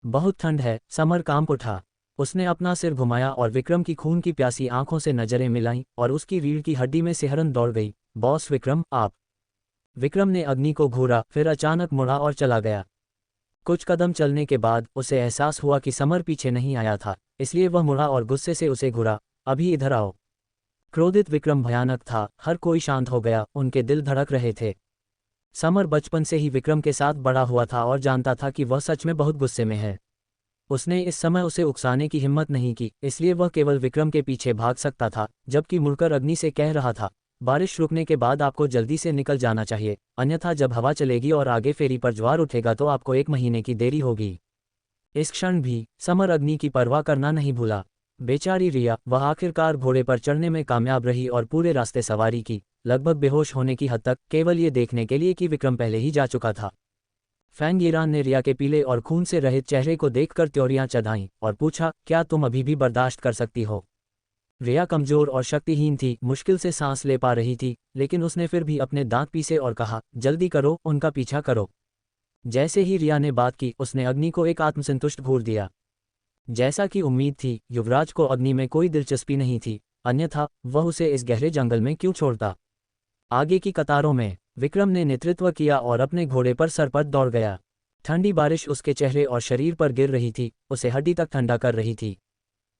बहुत ठंड है। समर कांप उठा। उसने अपना सिर घुमाया और विक्रम की खून की प्यासी आंखों से नजरें मिलाईं और उसकी रीढ़ की हड्डी में सिहरन दौड़ गई। बॉस विक्रम, आप। विक्रम ने अग्नि को घूरा, फिर अचानक मुड़ा और चला गया। कुछ कदम चलने के बाद उसे एहसास हुआ कि समर पीछे नहीं आया था, इसलिए वह मुड़ा और गुस्से से उसे घूरा। अभी इधर आओ। क्रोधित विक्रम भयानक था। हर कोई शांत हो गया, उनके दिल धड़क रहे थे। समर बचपन से ही विक्रम के साथ बड़ा हुआ था और जानता था कि वह सच में बहुत गुस्से में है। उसने इस समय उसे उकसाने की हिम्मत नहीं की, इसलिए वह केवल विक्रम के पीछे भाग सकता था, जबकि मुड़कर अग्नि से कह रहा था, बारिश रुकने के बाद आपको जल्दी से निकल जाना चाहिए, अन्यथा जब हवा चलेगी और आगे फेरी पर ज्वार उठेगा तो आपको 1 महीने की देरी होगी। इस क्षण भी समर अग्नि की परवाह करना नहीं भूला। बेचारी रिया, वह आखिरकार घोड़े पर चढ़ने में कामयाब रही और पूरे रास्ते सवारी की, लगभग बेहोश होने की हद तक, केवल ये देखने के लिए कि विक्रम पहले ही जा चुका था। फैंग ईरान ने रिया के पीले और खून से रहित चेहरे को देखकर त्योरियां चढ़ाईं और पूछा, क्या तुम अभी भी बर्दाश्त कर सकती हो? रिया कमजोर और शक्तिहीन थी, मुश्किल से सांस ले पा रही थी, लेकिन उसने फिर भी अपने दांत पीसे और कहा, जल्दी करो, उनका पीछा करो। जैसे ही रिया ने बात की, उसने अग्नि को एक आत्मसंतुष्ट घूर दिया। जैसा कि उम्मीद थी, युवराज को अग्नि में कोई दिलचस्पी नहीं थी, अन्यथा वह उसे इस गहरे जंगल में क्यों छोड़ता। आगे की कतारों में विक्रम ने नेतृत्व किया और अपने घोड़े पर सर पर दौड़ गया। ठंडी बारिश उसके चेहरे और शरीर पर गिर रही थी, उसे हड्डी तक ठंडा कर रही थी।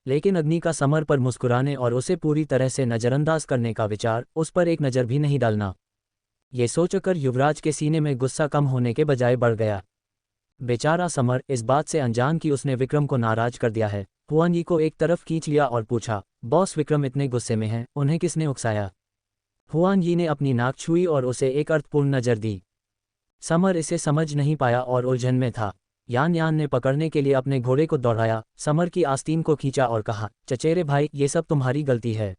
लेकिन अग्नि का समर पर मुस्कुराने और उसे पूरी तरह से नज़रअंदाज करने का विचार, उस पर एक नज़र भी नहीं डालना। ये सोचकर युवराज के सीने में गुस्सा कम होने के बजाय बढ़ गया। बेचारा समर इस बात से अनजान कि उसने विक्रम को नाराज कर दिया है। हुआन यी को एक तरफ खींच लिया और पूछा, बॉस विक्रम इतने गुस्से में हैं, उन्हें किसने उकसाया? हुआन यी ने अपनी नाक छुई और उसे एक अर्थपूर्ण नज़र दी। समर इसे समझ नहीं पाया और उलझन में था। यान यान ने पकड़ने के लिए अपने घोड़े को दौड़ाया, समर की आस्तीन को खींचा और कहा, चचेरे भाई, ये सब तुम्हारी गलती है।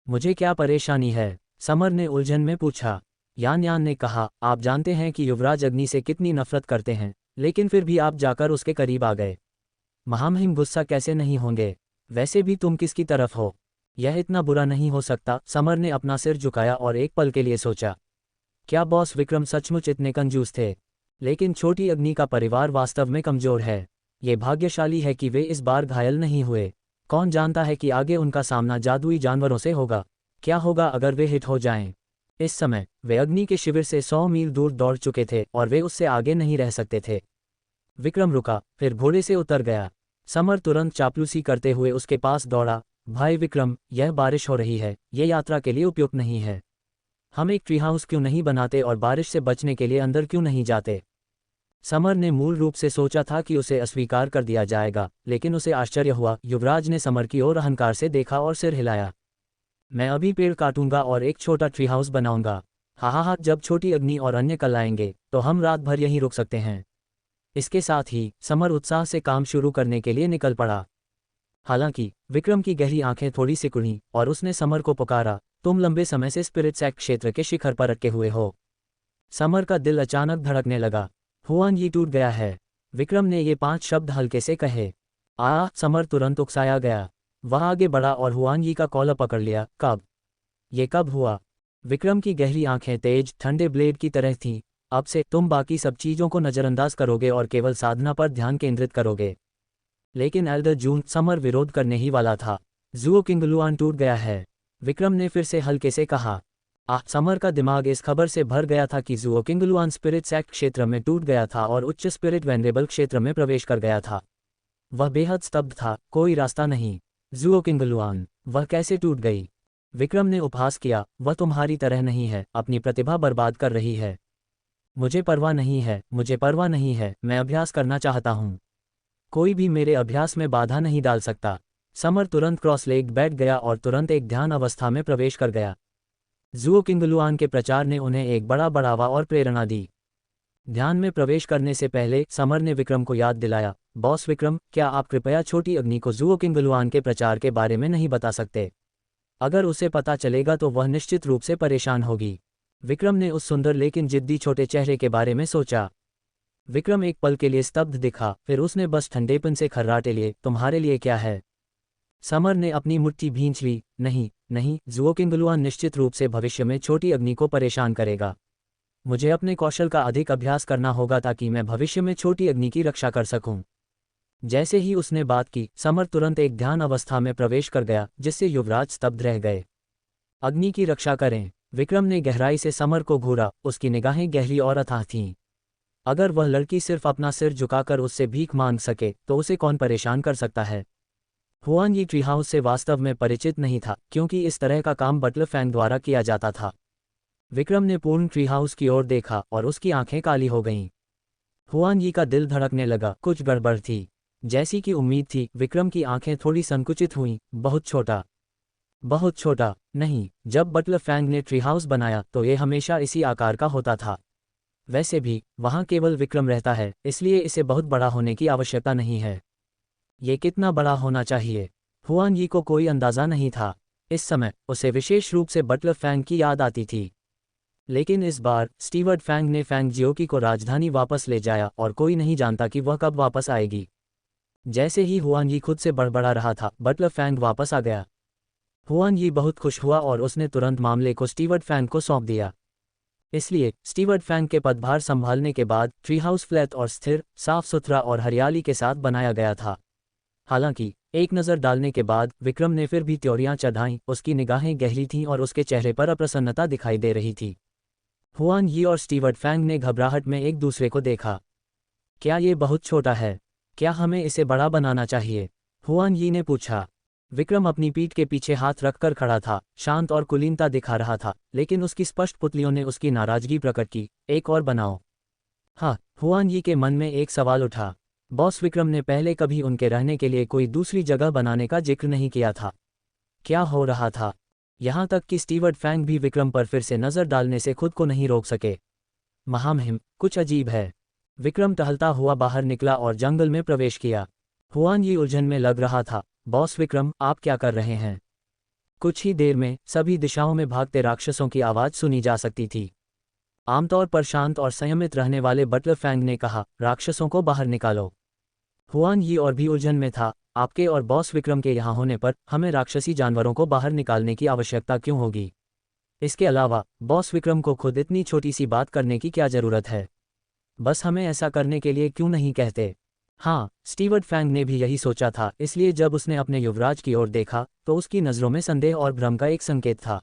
मुझे क्या परेशानी है? समर ने उलझन में पूछा। यान यान ने कहा, आप जानते हैं कि युवराज अग्नि से कितनी नफरत करते हैं, लेकिन फिर भी आप जाकर उसके करीब आ गए। महामहिम गुस्सा कैसे नहीं होंगे? वैसे भी तुम किसकी तरफ हो? यह इतना बुरा नहीं हो सकता। समर ने अपना सिर झुकाया और एक पल के लिए सोचा, क्या बॉस विक्रम सचमुच इतने कंजूस थे? लेकिन छोटी अग्नि का परिवार वास्तव में कमजोर है। ये भाग्यशाली है कि वे इस बार घायल नहीं हुए। कौन जानता है कि आगे उनका सामना जादुई जानवरों से होगा। क्या होगा अगर वे हिट हो जाएं? इस समय वे अग्नि के शिविर से 100 मील दूर दौड़ चुके थे और वे उससे आगे नहीं रह सकते थे। विक्रम रुका, फिर घोड़े से उतर गया। समर तुरंत चापलूसी करते हुए उसके पास दौड़ा। भाई विक्रम, यह बारिश हो रही है, ये यात्रा के लिए उपयुक्त नहीं है। हम एक ट्री हाउस क्यों नहीं बनाते और बारिश से बचने के लिए अंदर क्यों नहीं जाते? समर ने मूल रूप से सोचा था कि उसे अस्वीकार कर दिया जाएगा, लेकिन उसे आश्चर्य हुआ। युवराज ने समर की ओर अहंकार से देखा और सिर हिलाया। मैं अभी पेड़ काटूंगा और एक छोटा ट्री हाउस बनाऊंगा। हा, जब छोटी अग्नि और अन्य कल आएंगे तो हम रात भर यहीं रुक सकते हैं। इसके साथ ही समर उत्साह से काम शुरू करने के लिए निकल पड़ा। हालांकि विक्रम की गहरी आंखें थोड़ी सिकुड़ी और उसने समर को पुकारा, तुम लंबे समय से स्पिरिट सैक क्षेत्र के शिखर पर अटके हुए हो। समर का दिल अचानक धड़कने लगा। हुआन ये टूट गया है। विक्रम ने ये 5 शब्द हल्के से कहे। समर तुरंत उकसाया गया। वह आगे बढ़ा और हुआन यी का कॉलर पकड़ लिया। कब? ये कब हुआ? विक्रम की गहरी आंखें तेज ठंडे ब्लेड की तरह थीं। अब से तुम बाकी सब चीज़ों को नज़रअंदाज करोगे और केवल साधना पर ध्यान केंद्रित करोगे। लेकिन एल्डर जून, समर विरोध करने ही वाला था। जुओ किंगलुआन टूट गया है, विक्रम ने फिर से हल्के से कहा। समर का दिमाग इस खबर से भर गया था कि जुओ किंगलुआन स्पिरिट सैक्ट क्षेत्र में टूट गया था और उच्च स्पिरिट वेनरेबल क्षेत्र में प्रवेश कर गया था। वह बेहद स्तब्ध था, कोई रास्ता नहीं। जुओ किंगलुआन, वह कैसे टूट गई? विक्रम ने उपहास किया। वह तुम्हारी तरह नहीं है, अपनी प्रतिभा बर्बाद कर रही है। मुझे परवाह नहीं है, मुझे परवाह नहीं है, मैं अभ्यास करना चाहता हूँ। कोई भी मेरे अभ्यास में बाधा नहीं डाल सकता। समर तुरंत क्रॉस लेग बैठ गया और तुरंत एक ध्यान अवस्था में प्रवेश कर गया। जुओ किंगलुआन के प्रचार ने उन्हें एक बड़ा बढ़ावा और प्रेरणा दी। ध्यान में प्रवेश करने से पहले समर ने विक्रम को याद दिलाया, बॉस विक्रम, क्या आप कृपया छोटी अग्नि को जुओ किंगलुआन के प्रचार के बारे में नहीं बता सकते? अगर उसे पता चलेगा तो वह निश्चित रूप से परेशान होगी। विक्रम ने उस सुंदर लेकिन जिद्दी छोटे चेहरे के बारे में सोचा। विक्रम एक पल के लिए स्तब्ध दिखा, फिर उसने बस ठंडेपन से खर्राटे लिए, तुम्हारे लिए क्या है? समर ने अपनी मुट्ठी भींच ली। नहीं नहीं, जुओ किंगलुआन निश्चित रूप से भविष्य में छोटी अग्नि को परेशान करेगा। मुझे अपने कौशल का अधिक अभ्यास करना होगा ताकि मैं भविष्य में छोटी अग्नि की रक्षा कर सकूं। जैसे ही उसने बात की, समर तुरंत एक ध्यान अवस्था में प्रवेश कर गया, जिससे युवराज स्तब्ध रह गए। अग्नि की रक्षा करें। विक्रम ने गहराई से समर को घूरा, उसकी निगाहें गहरी और अथाह थीं। अगर वह लड़की सिर्फ अपना सिर झुकाकर उससे भीख मांग सके तो उसे कौन परेशान कर सकता है? हुआन यी ट्री हाउस से वास्तव में परिचित नहीं था, क्योंकि इस तरह का काम बटलर फैंग द्वारा किया जाता था। विक्रम ने पूर्ण ट्री हाउस की ओर देखा और उसकी आंखें काली हो गईं। हुआन यी का दिल धड़कने लगा, कुछ गड़बड़ थी। जैसी कि उम्मीद थी, विक्रम की आंखें थोड़ी संकुचित हुईं। बहुत छोटा, बहुत छोटा। नहीं, जब बटलर फैंग ने ट्री हाउस बनाया तो ये हमेशा इसी आकार का होता था। वैसे भी वहाँ केवल विक्रम रहता है, इसलिए इसे बहुत बड़ा होने की आवश्यकता नहीं है। ये कितना बड़ा होना चाहिए? हुआन यी को कोई अंदाज़ा नहीं था। इस समय उसे विशेष रूप से बटलर फैंग की याद आती थी। लेकिन इस बार स्टीवर्ड फैंग ने फैंग जियोकी को राजधानी वापस ले जाया और कोई नहीं जानता कि वह कब वापस आएगी। जैसे ही हुआन यी खुद से बड़बड़ा रहा था, बटलर फैंग वापस आ गया। हुआन यी बहुत खुश हुआ और उसने तुरंत मामले को स्टीवर्ड फैंग को सौंप दिया। इसलिए स्टीवर्ड फैंग के पदभार संभालने के बाद ट्री हाउस फ्लैट और स्थिर, साफ सुथरा और हरियाली के साथ बनाया गया था। हालांकि एक नज़र डालने के बाद विक्रम ने फिर भी त्योरियां चढ़ाईं। उसकी निगाहें गहरी थीं और उसके चेहरे पर अप्रसन्नता दिखाई दे रही थी। हुआन यी और स्टीवर्ड फैंग ने घबराहट में एक दूसरे को देखा। क्या ये बहुत छोटा है? क्या हमें इसे बड़ा बनाना चाहिए? हुआन यी ने पूछा। विक्रम अपनी पीठ के पीछे हाथ रखकर खड़ा था, शांत और कुलीनता दिखा रहा था, लेकिन उसकी स्पष्ट पुतलियों ने उसकी नाराजगी प्रकट की। एक और बनाओ। हाँ, हुआन यी के मन में एक सवाल उठा। बॉस विक्रम ने पहले कभी उनके रहने के लिए कोई दूसरी जगह बनाने का जिक्र नहीं किया था। क्या हो रहा था? यहाँ तक कि स्टीवर्ड फैंग भी विक्रम पर फिर से नज़र डालने से खुद को नहीं रोक सके। महामहिम, कुछ अजीब है। विक्रम टहलता हुआ बाहर निकला और जंगल में प्रवेश किया। हुआन यी उलझन में लग रहा था। बॉस विक्रम, आप क्या कर रहे हैं? कुछ ही देर में सभी दिशाओं में भागते राक्षसों की आवाज़ सुनी जा सकती थी। आमतौर पर शांत और संयमित रहने वाले बटलर फैंग ने कहा, राक्षसों को बाहर निकालो। हुआन यी और भी उलझन में था। आपके और बॉस विक्रम के यहाँ होने पर हमें राक्षसी जानवरों को बाहर निकालने की आवश्यकता क्यों होगी? इसके अलावा बॉस विक्रम को खुद इतनी छोटी सी बात करने की क्या ज़रूरत है? बस हमें ऐसा करने के लिए क्यों नहीं कहते? हाँ, स्टीवर्ट फैंग ने भी यही सोचा था, इसलिए जब उसने अपने युवराज की ओर देखा तो उसकी नज़रों में संदेह और भ्रम का एक संकेत था।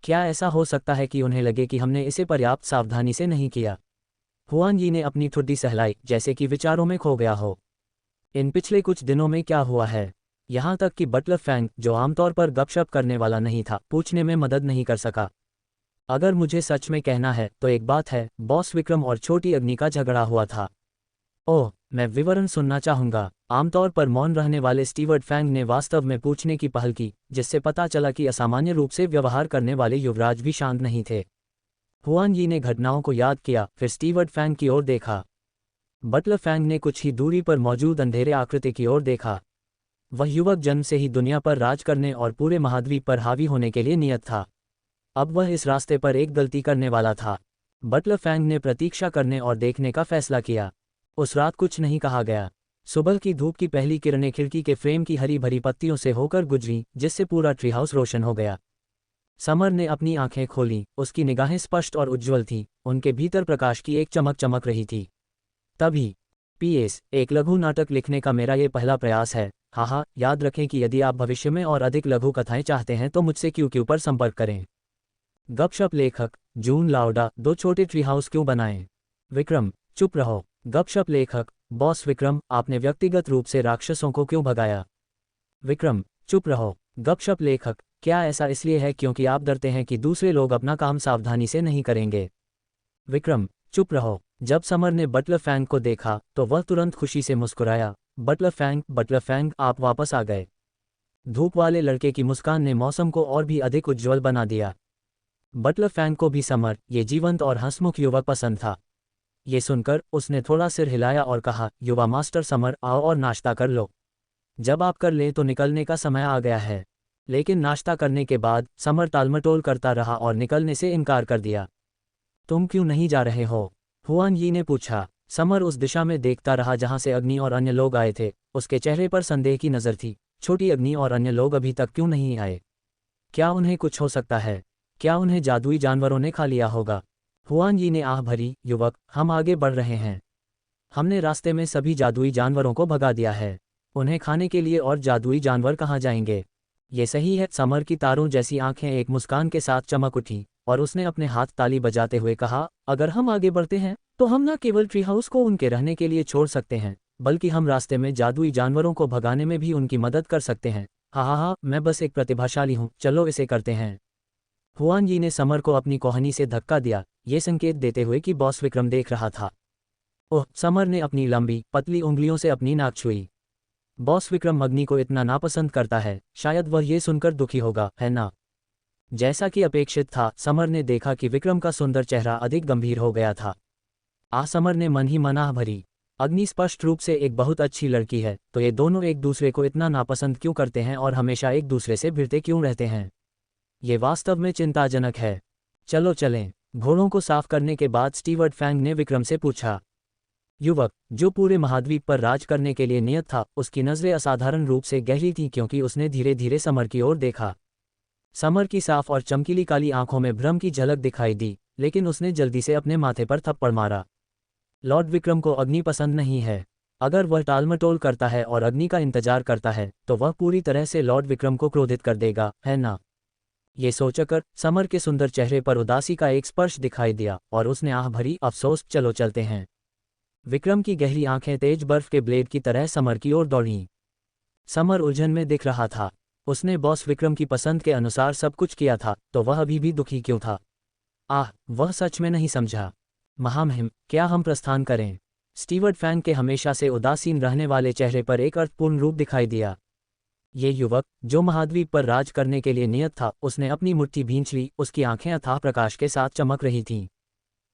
क्या ऐसा हो सकता है कि उन्हें लगे कि हमने इसे पर्याप्त सावधानी से नहीं किया? हुआन यी ने अपनी ठुड्डी सहलाई, जैसे कि विचारों में खो गया हो। इन पिछले कुछ दिनों में क्या हुआ है? यहाँ तक कि बटलर फैंग, जो आमतौर पर गपशप करने वाला नहीं था, पूछने में मदद नहीं कर सका। अगर मुझे सच में कहना है तो एक बात है, बॉस विक्रम और छोटी अग्नि का झगड़ा हुआ था। ओह, मैं विवरण सुनना चाहूंगा। आमतौर पर मौन रहने वाले स्टीवर्ट फैंग ने वास्तव में पूछने की पहल की, जिससे पता चला कि असामान्य रूप से व्यवहार करने वाले युवराज भी शांत नहीं थे। हुआन यी ने घटनाओं को याद किया, फिर स्टीवर्ट फैंग की ओर देखा। बटलर फैंग ने कुछ ही दूरी पर मौजूद अंधेरे आकृति की ओर देखा। वह युवक जन्म से ही दुनिया पर राज करने और पूरे महाद्वीप पर हावी होने के लिए नियत था। अब वह इस रास्ते पर एक गलती करने वाला था। बटलर फैंग ने प्रतीक्षा करने और देखने का फैसला किया। उस रात कुछ नहीं कहा गया। सुबह की धूप की पहली किरणें खिड़की के फ्रेम की हरी भरी पत्तियों से होकर गुजरी, जिससे पूरा ट्री हाउस रोशन हो गया। समर ने अपनी आंखें खोलीं, उसकी निगाहें स्पष्ट और उज्ज्वल थीं, उनके भीतर प्रकाश की एक चमक चमक रही थी। तभी पीएस, एक लघु नाटक लिखने का मेरा ये पहला प्रयास है। हाँ, याद रखें कि यदि आप भविष्य में और अधिक लघु कथाएं चाहते हैं तो मुझसे QQ पर संपर्क करें। गपशप लेखक जून लाउडा, 2 छोटे ट्री हाउस क्यों बनाएं? विक्रम, चुप रहो। गपशप लेखक, बॉस विक्रम, आपने व्यक्तिगत रूप से राक्षसों को क्यों भगाया? विक्रम, चुप रहो। गपशप लेखक, क्या ऐसा इसलिए है क्योंकि आप डरते हैं कि दूसरे लोग अपना काम सावधानी से नहीं करेंगे? विक्रम, चुप रहो। जब समर ने बटलर फैंग को देखा तो वह तुरंत खुशी से मुस्कुराया। बटलर फैंग, आप वापस आ गए। धूप वाले लड़के की मुस्कान ने मौसम को और भी अधिक उज्ज्वल बना दिया। बटलर फैंग को भी समर, ये जीवंत और हंसमुख युवक पसंद था। ये सुनकर उसने थोड़ा सिर हिलाया और कहा, युवा मास्टर समर, आओ और नाश्ता कर लो। जब आप कर लें तो निकलने का समय आ गया है। लेकिन नाश्ता करने के बाद समर टालमटोल करता रहा और निकलने से इनकार कर दिया। तुम क्यों नहीं जा रहे हो? हुआन यी ने पूछा। समर उस दिशा में देखता रहा जहां से अग्नि और अन्य लोग आए थे। उसके चेहरे पर संदेह की नज़र थी। छोटी अग्नि और अन्य लोग अभी तक क्यों नहीं आए? क्या उन्हें कुछ हो सकता है? क्या उन्हें जादुई जानवरों ने खा लिया होगा? हुआन यी ने आह भरी, युवक, हम आगे बढ़ रहे हैं। हमने रास्ते में सभी जादुई जानवरों को भगा दिया है। उन्हें खाने के लिए और जादुई जानवर कहाँ जाएंगे? ये सही है। समर की तारों जैसी आंखें एक मुस्कान के साथ चमक उठी और उसने अपने हाथ ताली बजाते हुए कहा, अगर हम आगे बढ़ते हैं तो हम न केवल ट्री हाउस को उनके रहने के लिए छोड़ सकते हैं, बल्कि हम रास्ते में जादुई जानवरों को भगाने में भी उनकी मदद कर सकते हैं। हाँ, मैं बस एक प्रतिभाशाली हूँ, चलो इसे करते हैं। हुआन यी ने समर को अपनी कोहनी से धक्का दिया, ये संकेत देते हुए कि बॉस विक्रम देख रहा था। ओह, समर ने अपनी लंबी पतली उंगलियों से अपनी नाक छुई। बॉस विक्रम अग्नि को इतना नापसंद करता है, शायद वह ये सुनकर दुखी होगा, है ना? जैसा कि अपेक्षित था, समर ने देखा कि विक्रम का सुंदर चेहरा अधिक गंभीर हो गया था। समर ने मन ही मन आह भरी। अग्नि स्पष्ट रूप से एक बहुत अच्छी लड़की है, तो ये दोनों एक दूसरे को इतना नापसंद क्यों करते हैं और हमेशा एक दूसरे से भिड़ते क्यों रहते हैं? ये वास्तव में चिंताजनक है। चलो चलें। घोड़ों को साफ करने के बाद स्टीवर्ट फैंग ने विक्रम से पूछा। युवक, जो पूरे महाद्वीप पर राज करने के लिए नियत था, उसकी नज़रें असाधारण रूप से गहरी थीं क्योंकि उसने धीरे धीरे समर की ओर देखा। समर की साफ और चमकीली काली आंखों में भ्रम की झलक दिखाई दी, लेकिन उसने जल्दी से अपने माथे पर थप्पड़ मारा। लॉर्ड विक्रम को अग्नि पसंद नहीं है। अगर वह टालमटोल करता है और अग्नि का इंतजार करता है तो वह पूरी तरह से लॉर्ड विक्रम को क्रोधित कर देगा, है ना? ये सोचकर समर के सुंदर चेहरे पर उदासी का एक स्पर्श दिखाई दिया और उसने आह भरी, अफसोस, चलो चलते हैं। विक्रम की गहरी आंखें तेज बर्फ के ब्लेड की तरह समर की ओर दौड़ीं। समर उलझन में दिख रहा था। उसने बॉस विक्रम की पसंद के अनुसार सब कुछ किया था, तो वह अभी भी दुखी क्यों था? वह सच में नहीं समझा। महामहिम, क्या हम प्रस्थान करें? स्टीवर्ट फैंग के हमेशा से उदासीन रहने वाले चेहरे पर एक अर्थपूर्ण रूप दिखाई दिया। ये युवक, जो महाद्वीप पर राज करने के लिए नियत था, उसने अपनी मुट्ठी भींच ली, उसकी आंखें अथाह प्रकाश के साथ चमक रही थीं।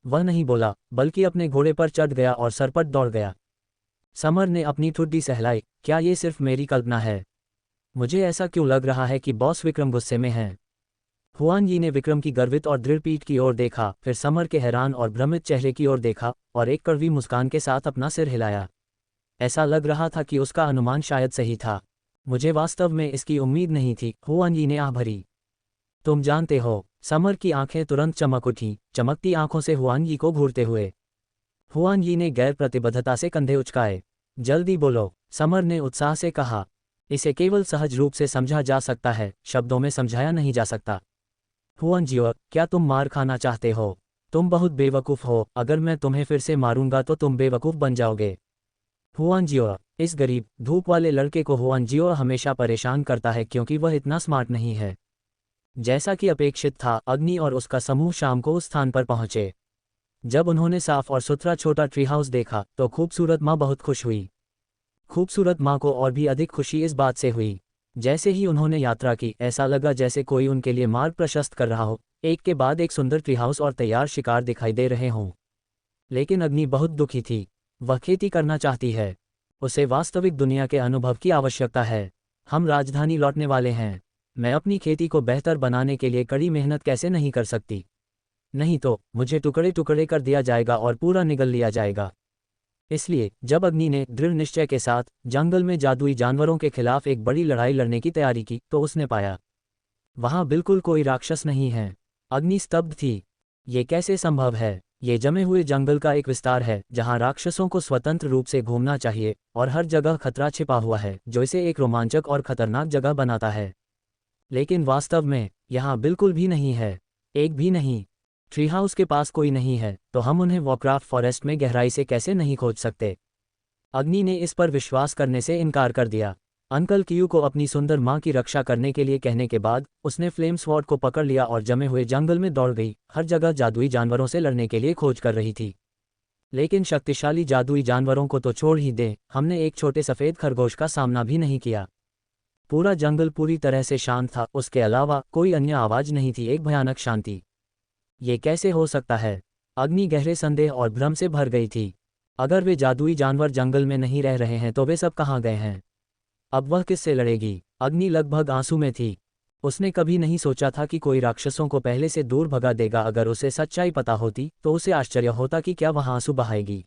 वह नहीं बोला, बल्कि अपने घोड़े पर चढ़ गया और सरपट दौड़ गया। समर ने अपनी ठुड्डी सहलाई, क्या ये सिर्फ मेरी कल्पना है? मुझे ऐसा क्यों लग रहा है कि बॉस विक्रम गुस्से में हैं? हुआन यी ने विक्रम की गर्वित और दृढ़ पीठ की ओर देखा, फिर समर के हैरान और भ्रमित चेहरे की ओर देखा और एक कड़वी मुस्कान के साथ अपना सिर हिलाया। ऐसा लग रहा था कि उसका अनुमान शायद सही था। मुझे वास्तव में इसकी उम्मीद नहीं थी। हुआन यी ने आह भरी। तुम जानते हो? समर की आंखें तुरंत चमक उठीं, चमकती आंखों से हुआन यी को घूरते हुए। हुआन यी ने गैर प्रतिबद्धता से कंधे उचकाए। जल्दी बोलो, समर ने उत्साह से कहा। इसे केवल सहज रूप से समझा जा सकता है, शब्दों में समझाया नहीं जा सकता। हुआनजियो, क्या तुम मार खाना चाहते हो? तुम बहुत बेवकूफ़ हो, अगर मैं तुम्हें फिर से मारूंगा तो तुम बेवकूफ़ बन जाओगे। हुआनजियो, इस गरीब, धूप वाले लड़के को हुआनजियो हमेशा परेशान करता है क्योंकि वह इतना स्मार्ट नहीं है। जैसा कि अपेक्षित था, अग्नि और उसका समूह शाम को उस स्थान पर पहुंचे। जब उन्होंने साफ और सुथरा छोटा ट्री हाउस देखा तो खूबसूरत माँ बहुत खुश हुई। खूबसूरत माँ को और भी अधिक खुशी इस बात से हुई। जैसे ही उन्होंने यात्रा की, ऐसा लगा जैसे कोई उनके लिए मार्ग प्रशस्त कर रहा हो, एक के बाद एक सुंदर ट्री हाउस और तैयार शिकार दिखाई दे रहे हों। लेकिन अग्नि बहुत दुखी थी। वह खेती करना चाहती है। उसे वास्तविक दुनिया के अनुभव की आवश्यकता है। हम राजधानी लौटने वाले हैं। मैं अपनी खेती को बेहतर बनाने के लिए कड़ी मेहनत कैसे नहीं कर सकती? नहीं तो मुझे टुकड़े टुकड़े कर दिया जाएगा और पूरा निगल लिया जाएगा। इसलिए जब अग्नि ने दृढ़ निश्चय के साथ जंगल में जादुई जानवरों के खिलाफ एक बड़ी लड़ाई लड़ने की तैयारी की तो उसने पाया वहां बिल्कुल कोई राक्षस नहीं है। अग्नि स्तब्ध थी। ये कैसे संभव है? ये जमे हुए जंगल का एक विस्तार है जहां राक्षसों को स्वतंत्र रूप से घूमना चाहिए और हर जगह खतरा छिपा हुआ है जो इसे एक रोमांचक और खतरनाक जगह बनाता है। लेकिन वास्तव में यहाँ बिल्कुल भी नहीं है। एक भी नहीं। ट्री हाउस के पास कोई नहीं है तो हम उन्हें वॉरक्राफ्ट फॉरेस्ट में गहराई से कैसे नहीं खोज सकते? अग्नि ने इस पर विश्वास करने से इनकार कर दिया। अंकल क्यू को अपनी सुंदर माँ की रक्षा करने के लिए कहने के बाद उसने फ्लेम स्वॉर्ड को पकड़ लिया और जमे हुए जंगल में दौड़ गई, हर जगह जादुई जानवरों से लड़ने के लिए खोज कर रही थी। लेकिन शक्तिशाली जादुई जानवरों को तो छोड़ ही दें, हमने एक छोटे सफ़ेद खरगोश का सामना भी नहीं किया। पूरा जंगल पूरी तरह से शांत था, उसके अलावा कोई अन्य आवाज़ नहीं थी। एक भयानक शांति। ये कैसे हो सकता है? अग्नि गहरे संदेह और भ्रम से भर गई थी। अगर वे जादुई जानवर जंगल में नहीं रह रहे हैं तो वे सब कहाँ गए हैं? अब वह किससे लड़ेगी? अग्नि लगभग आंसू में थी। उसने कभी नहीं सोचा था कि कोई राक्षसों को पहले से दूर भगा देगा। अगर उसे सच्चाई पता होती तो उसे आश्चर्य होता कि क्या वह आंसू बहाएगी।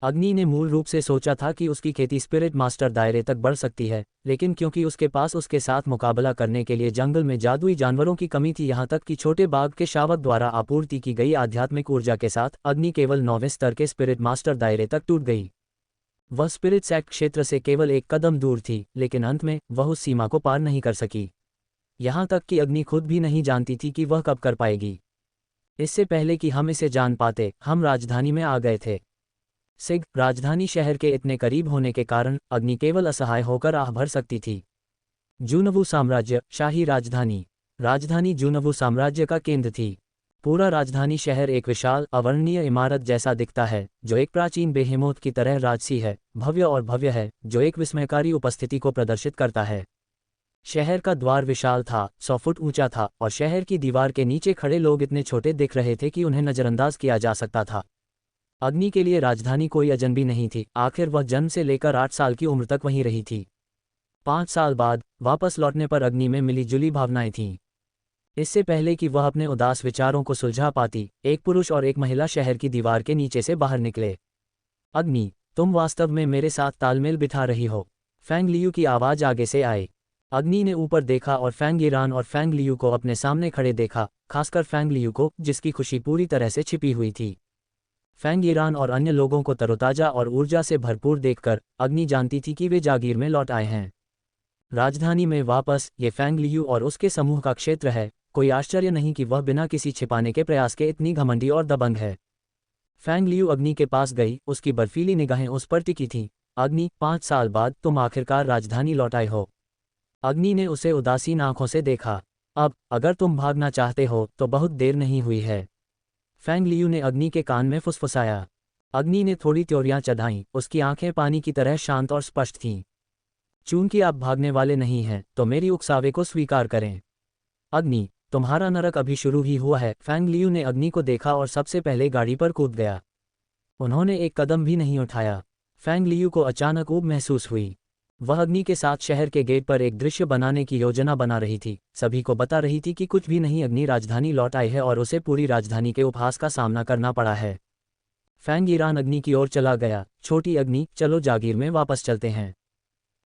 अग्नि ने मूल रूप से सोचा था कि उसकी खेती स्पिरिट मास्टर दायरे तक बढ़ सकती है, लेकिन क्योंकि उसके पास उसके साथ मुकाबला करने के लिए जंगल में जादुई जानवरों की कमी थी, यहाँ तक कि छोटे बाघ के शावक द्वारा आपूर्ति की गई आध्यात्मिक ऊर्जा के साथ अग्नि केवल 9वें स्तर के स्पिरिट मास्टर दायरे तक टूट गई। वह स्पिरिट सैक्ट क्षेत्र से केवल एक कदम दूर थी, लेकिन अंत में वह उस सीमा को पार नहीं कर सकी। यहाँ तक कि अग्नि खुद भी नहीं जानती थी कि वह कब कर पाएगी। इससे पहले कि हम इसे जान पाते, हम राजधानी में आ गए थे। सिग, राजधानी शहर के इतने करीब होने के कारण अग्नि केवल असहाय होकर आह भर सकती थी। जूनवू साम्राज्य, शाही राजधानी। राजधानी जूनवू साम्राज्य का केंद्र थी। पूरा राजधानी शहर एक विशाल अवर्णनीय इमारत जैसा दिखता है जो एक प्राचीन बेहेमोत की तरह राजसी है, भव्य और भव्य है, जो एक विस्मयकारी उपस्थिति को प्रदर्शित करता है। शहर का द्वार विशाल था, 100 फुट ऊंचा था और शहर की दीवार के नीचे खड़े लोग इतने छोटे दिख रहे थे कि उन्हें नजरअंदाज किया जा सकता था। अग्नि के लिए राजधानी कोई अजनबी नहीं थी। आखिर वह जन्म से लेकर 8 साल की उम्र तक वहीं रही थी। 5 साल बाद वापस लौटने पर अग्नि में मिली जुली भावनाएं थीं। इससे पहले कि वह अपने उदास विचारों को सुलझा पाती, एक पुरुष और एक महिला शहर की दीवार के नीचे से बाहर निकले। अग्नि, तुम वास्तव में मेरे साथ तालमेल बिठा रही हो। फैंग लियू की आवाज़ आगे से आई। अग्नि ने ऊपर देखा और फैंग ईरान और फैंग लियू को अपने सामने खड़े देखा, खासकर फैंग लियू को जिसकी खुशी पूरी तरह से छिपी हुई थी। फैंग ईरान और अन्य लोगों को तरोताजा और ऊर्जा से भरपूर देखकर अग्नि जानती थी कि वे जागीर में लौट आए हैं। राजधानी में वापस, ये फैंग लियू और उसके समूह का क्षेत्र है। कोई आश्चर्य नहीं कि वह बिना किसी छिपाने के प्रयास के इतनी घमंडी और दबंग है। फैंग लियू अग्नि के पास गई, उसकी बर्फीली निगाहें उस पर टिकी थीं। अग्नि, 5 साल बाद तुम आखिरकार राजधानी लौट आए हो। अग्नि ने उसे उदासीन आंखों से देखा। अब अगर तुम भागना चाहते हो तो बहुत देर नहीं हुई है। फैंग लियू ने अग्नि के कान में फुसफुसाया। अग्नि ने थोड़ी त्योरियां चढ़ाईं, उसकी आंखें पानी की तरह शांत और स्पष्ट थीं। चूंकि आप भागने वाले नहीं हैं तो मेरी उकसावे को स्वीकार करें। अग्नि, तुम्हारा नरक अभी शुरू ही हुआ है। फैंग लियू ने अग्नि को देखा और सबसे पहले गाड़ी पर कूद गया। उन्होंने एक कदम भी नहीं उठाया। फैंग लियू को अचानक ऊब महसूस हुई। वह अग्नि के साथ शहर के गेट पर एक दृश्य बनाने की योजना बना रही थी, सभी को बता रही थी कि कुछ भी नहीं, अग्नि राजधानी लौट आई है और उसे पूरी राजधानी के उपहास का सामना करना पड़ा है। फैंग ईरान अग्नि की ओर चला गया। छोटी अग्नि, चलो जागीर में वापस चलते हैं।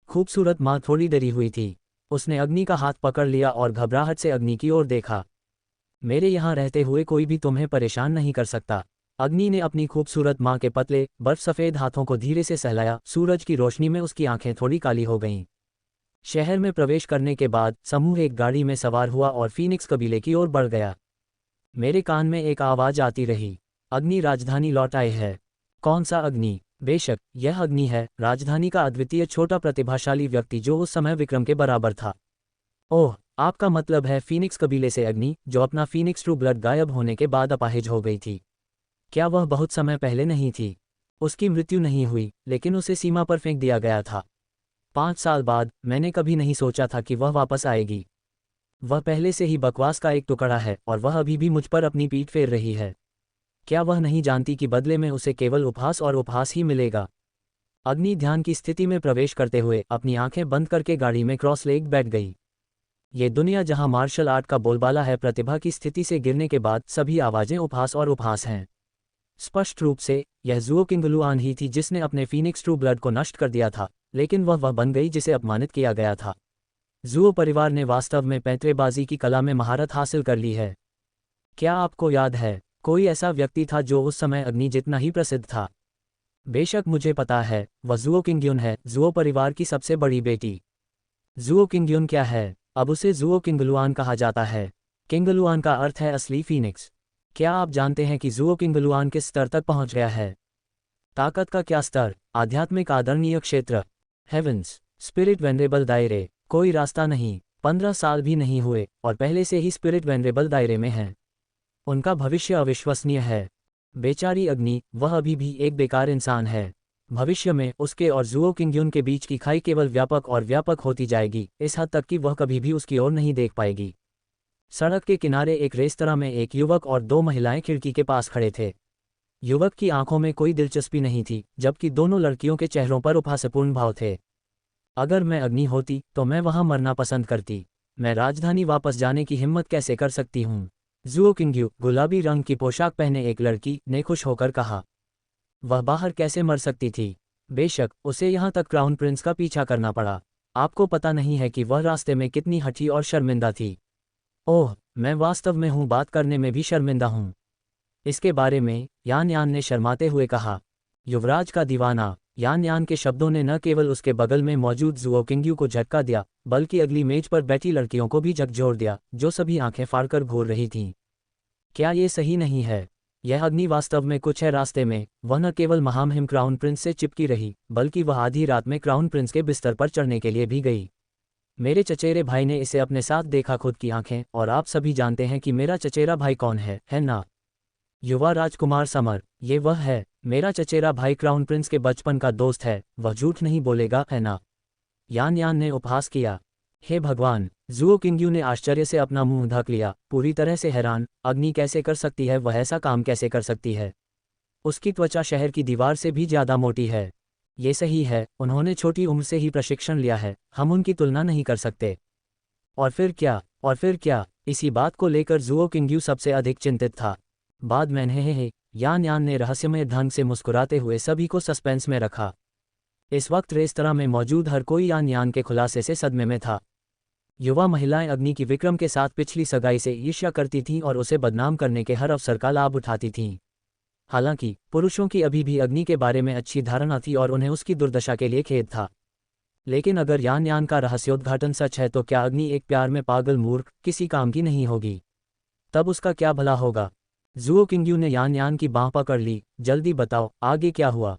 खूबसूरत माँ थोड़ी डरी हुई थी। उसने अग्नि का हाथ पकड़ लिया और घबराहट से अग्नि की ओर देखा। मेरे यहाँ रहते हुए कोई भी तुम्हें परेशान नहीं कर सकता। अग्नि ने अपनी खूबसूरत माँ के पतले बर्फ सफ़ेद हाथों को धीरे से सहलाया। सूरज की रोशनी में उसकी आंखें थोड़ी काली हो गईं। शहर में प्रवेश करने के बाद समूह एक गाड़ी में सवार हुआ और फीनिक्स कबीले की ओर बढ़ गया। मेरे कान में एक आवाज़ आती रही, अग्नि राजधानी लौट आए है। कौन सा अग्नि? बेशक यह अग्नि है, राजधानी का अद्वितीय छोटा प्रतिभाशाली व्यक्ति जो उस समय विक्रम के बराबर था। ओह, आपका मतलब है फीनिक्स कबीले से अग्नि, जो अपना फीनिक्स ट्रू ब्लड गायब होने के बाद अपाहिज हो गई थी। क्या वह बहुत समय पहले नहीं थी? उसकी मृत्यु नहीं हुई, लेकिन उसे सीमा पर फेंक दिया गया था। 5 साल बाद मैंने कभी नहीं सोचा था कि वह वापस आएगी। वह पहले से ही बकवास का एक टुकड़ा है और वह अभी भी मुझ पर अपनी पीठ फेर रही है। क्या वह नहीं जानती कि बदले में उसे केवल उपहास और उपहास ही मिलेगा? अग्नि ध्यान की स्थिति में प्रवेश करते हुए अपनी आंखें बंद करके गाड़ी में क्रॉस लेग बैठ गई। ये दुनिया जहां मार्शल आर्ट का बोलबाला है, प्रतिभा की स्थिति से गिरने के बाद सभी आवाजें उपहास और उपहास हैं। स्पष्ट रूप से यह जुओ किंगलुआन ही थी जिसने अपने फीनिक्स ट्रू ब्लड को नष्ट कर दिया था, लेकिन वह बन गई जिसे अपमानित किया गया था। जुओ परिवार ने वास्तव में पैंतरेबाजी की कला में महारत हासिल कर ली है। क्या आपको याद है, कोई ऐसा व्यक्ति था जो उस समय अग्नि जितना ही प्रसिद्ध था? बेशक मुझे पता है, वह जुओ किंगयुन है, जुओ परिवार की सबसे बड़ी बेटी। जुओ किंगयुन क्या है? अब उसे जुओ किंगलुआन कहा जाता है। किंगलुआन का अर्थ है असली फीनिक्स। क्या आप जानते हैं कि जुओ किंगलुआन किस स्तर तक पहुंच गया है? ताकत का क्या स्तर? आध्यात्मिक आदरणीय क्षेत्र, हेवेंस, स्पिरिट वेनरेबल दायरे। कोई रास्ता नहीं, 15 साल भी नहीं हुए और पहले से ही स्पिरिट वेनरेबल दायरे में हैं। उनका भविष्य अविश्वसनीय है। बेचारी अग्नि, वह अभी भी एक बेकार इंसान है। भविष्य में उसके और जुओ किंगयुन के बीच की खाई केवल व्यापक और व्यापक होती जाएगी, इस हद तक कि वह कभी भी उसकी ओर नहीं देख पाएगी। सड़क के किनारे एक रेस्तरां में एक युवक और 2 महिलाएं खिड़की के पास खड़े थे। युवक की आंखों में कोई दिलचस्पी नहीं थी, जबकि दोनों लड़कियों के चेहरों पर उपहासपूर्ण भाव थे। अगर मैं अग्नि होती तो मैं वहां मरना पसंद करती। मैं राजधानी वापस जाने की हिम्मत कैसे कर सकती हूँ? जुओ किंगयू, गुलाबी रंग की पोशाक पहने एक लड़की ने खुश होकर कहा। वह बाहर कैसे मर सकती थी? बेशक उसे यहाँ तक क्राउन प्रिंस का पीछा करना पड़ा। आपको पता नहीं है कि वह रास्ते में कितनी हठी और शर्मिंदा थी। ओह, मैं वास्तव में हूँ, बात करने में भी शर्मिंदा हूँ। इसके बारे में यान यान ने शर्माते हुए कहा। युवराज का दीवाना। यान यान के शब्दों ने न केवल उसके बगल में मौजूद जुओ किंगयू को झटका दिया, बल्कि अगली मेज पर बैठी लड़कियों को भी झकझोर दिया, जो सभी आंखें फाड़कर घूर रही थीं। क्या ये सही नहीं है? यह अग्नि वास्तव में कुछ है रास्ते में। वह न केवल महामहिम क्राउन प्रिंस से चिपकी रही, बल्कि वह आधी रात में क्राउन प्रिंस के बिस्तर पर चढ़ने के लिए भी गई। मेरे चचेरे भाई ने इसे अपने साथ देखा, खुद की आंखें, और आप सभी जानते हैं कि मेरा चचेरा भाई कौन है ना? युवा राजकुमार समर, ये वह है। मेरा चचेरा भाई क्राउन प्रिंस के बचपन का दोस्त है, वह झूठ नहीं बोलेगा, है ना? यान यान ने उपहास किया। हे भगवान! जुओ किंगयू ने आश्चर्य से अपना मुंह ढक लिया, पूरी तरह से हैरान। अग्नि कैसे कर सकती है? वह ऐसा काम कैसे कर सकती है? उसकी त्वचा शहर की दीवार से भी ज्यादा मोटी है। ये सही है, उन्होंने छोटी उम्र से ही प्रशिक्षण लिया है, हम उनकी तुलना नहीं कर सकते। और फिर क्या? और फिर क्या? इसी बात को लेकर जुओ किंगयू सबसे अधिक चिंतित था। बाद में हे यान यान ने रहस्यमय ढंग से मुस्कुराते हुए सभी को सस्पेंस में रखा। इस वक्त रेस्तरां में मौजूद हर कोई यान यान के खुलासे से सदमे में था। युवा महिलाएं अग्नि की विक्रम के साथ पिछली सगाई से ईर्ष्या करती थीं और उसे बदनाम करने के हर अवसर का लाभ उठाती थीं। हालांकि पुरुषों की अभी भी अग्नि के बारे में अच्छी धारणा थी और उन्हें उसकी दुर्दशा के लिए खेद था। लेकिन अगर यान यान का रहस्योद्घाटन सच है, तो क्या अग्नि एक प्यार में पागल मूर्ख किसी काम की नहीं होगी? तब उसका क्या भला होगा? जुओ किंगयू ने यान यान की बाँह पकड़ ली। जल्दी बताओ, आगे क्या हुआ?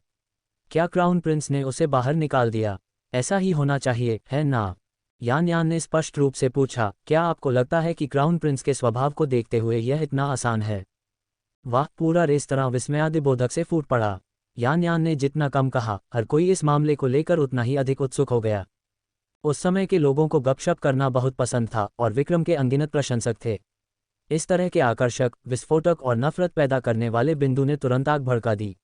क्या क्राउन प्रिंस ने उसे बाहर निकाल दिया? ऐसा ही होना चाहिए, है ना? यान यान ने स्पष्ट रूप से पूछा। क्या आपको लगता है कि क्राउन प्रिंस के स्वभाव को देखते हुए यह इतना आसान है? वाह! पूरा रेस्तरां विस्मयादिबोधक से फूट पड़ा। यान यान ने जितना कम कहा, हर कोई इस मामले को लेकर उतना ही अधिक उत्सुक हो गया। उस समय के लोगों को गपशप करना बहुत पसंद था और विक्रम के अनगिनत प्रशंसक थे। इस तरह के आकर्षक, विस्फोटक और नफरत पैदा करने वाले बिंदु ने तुरंत आग भड़का दी।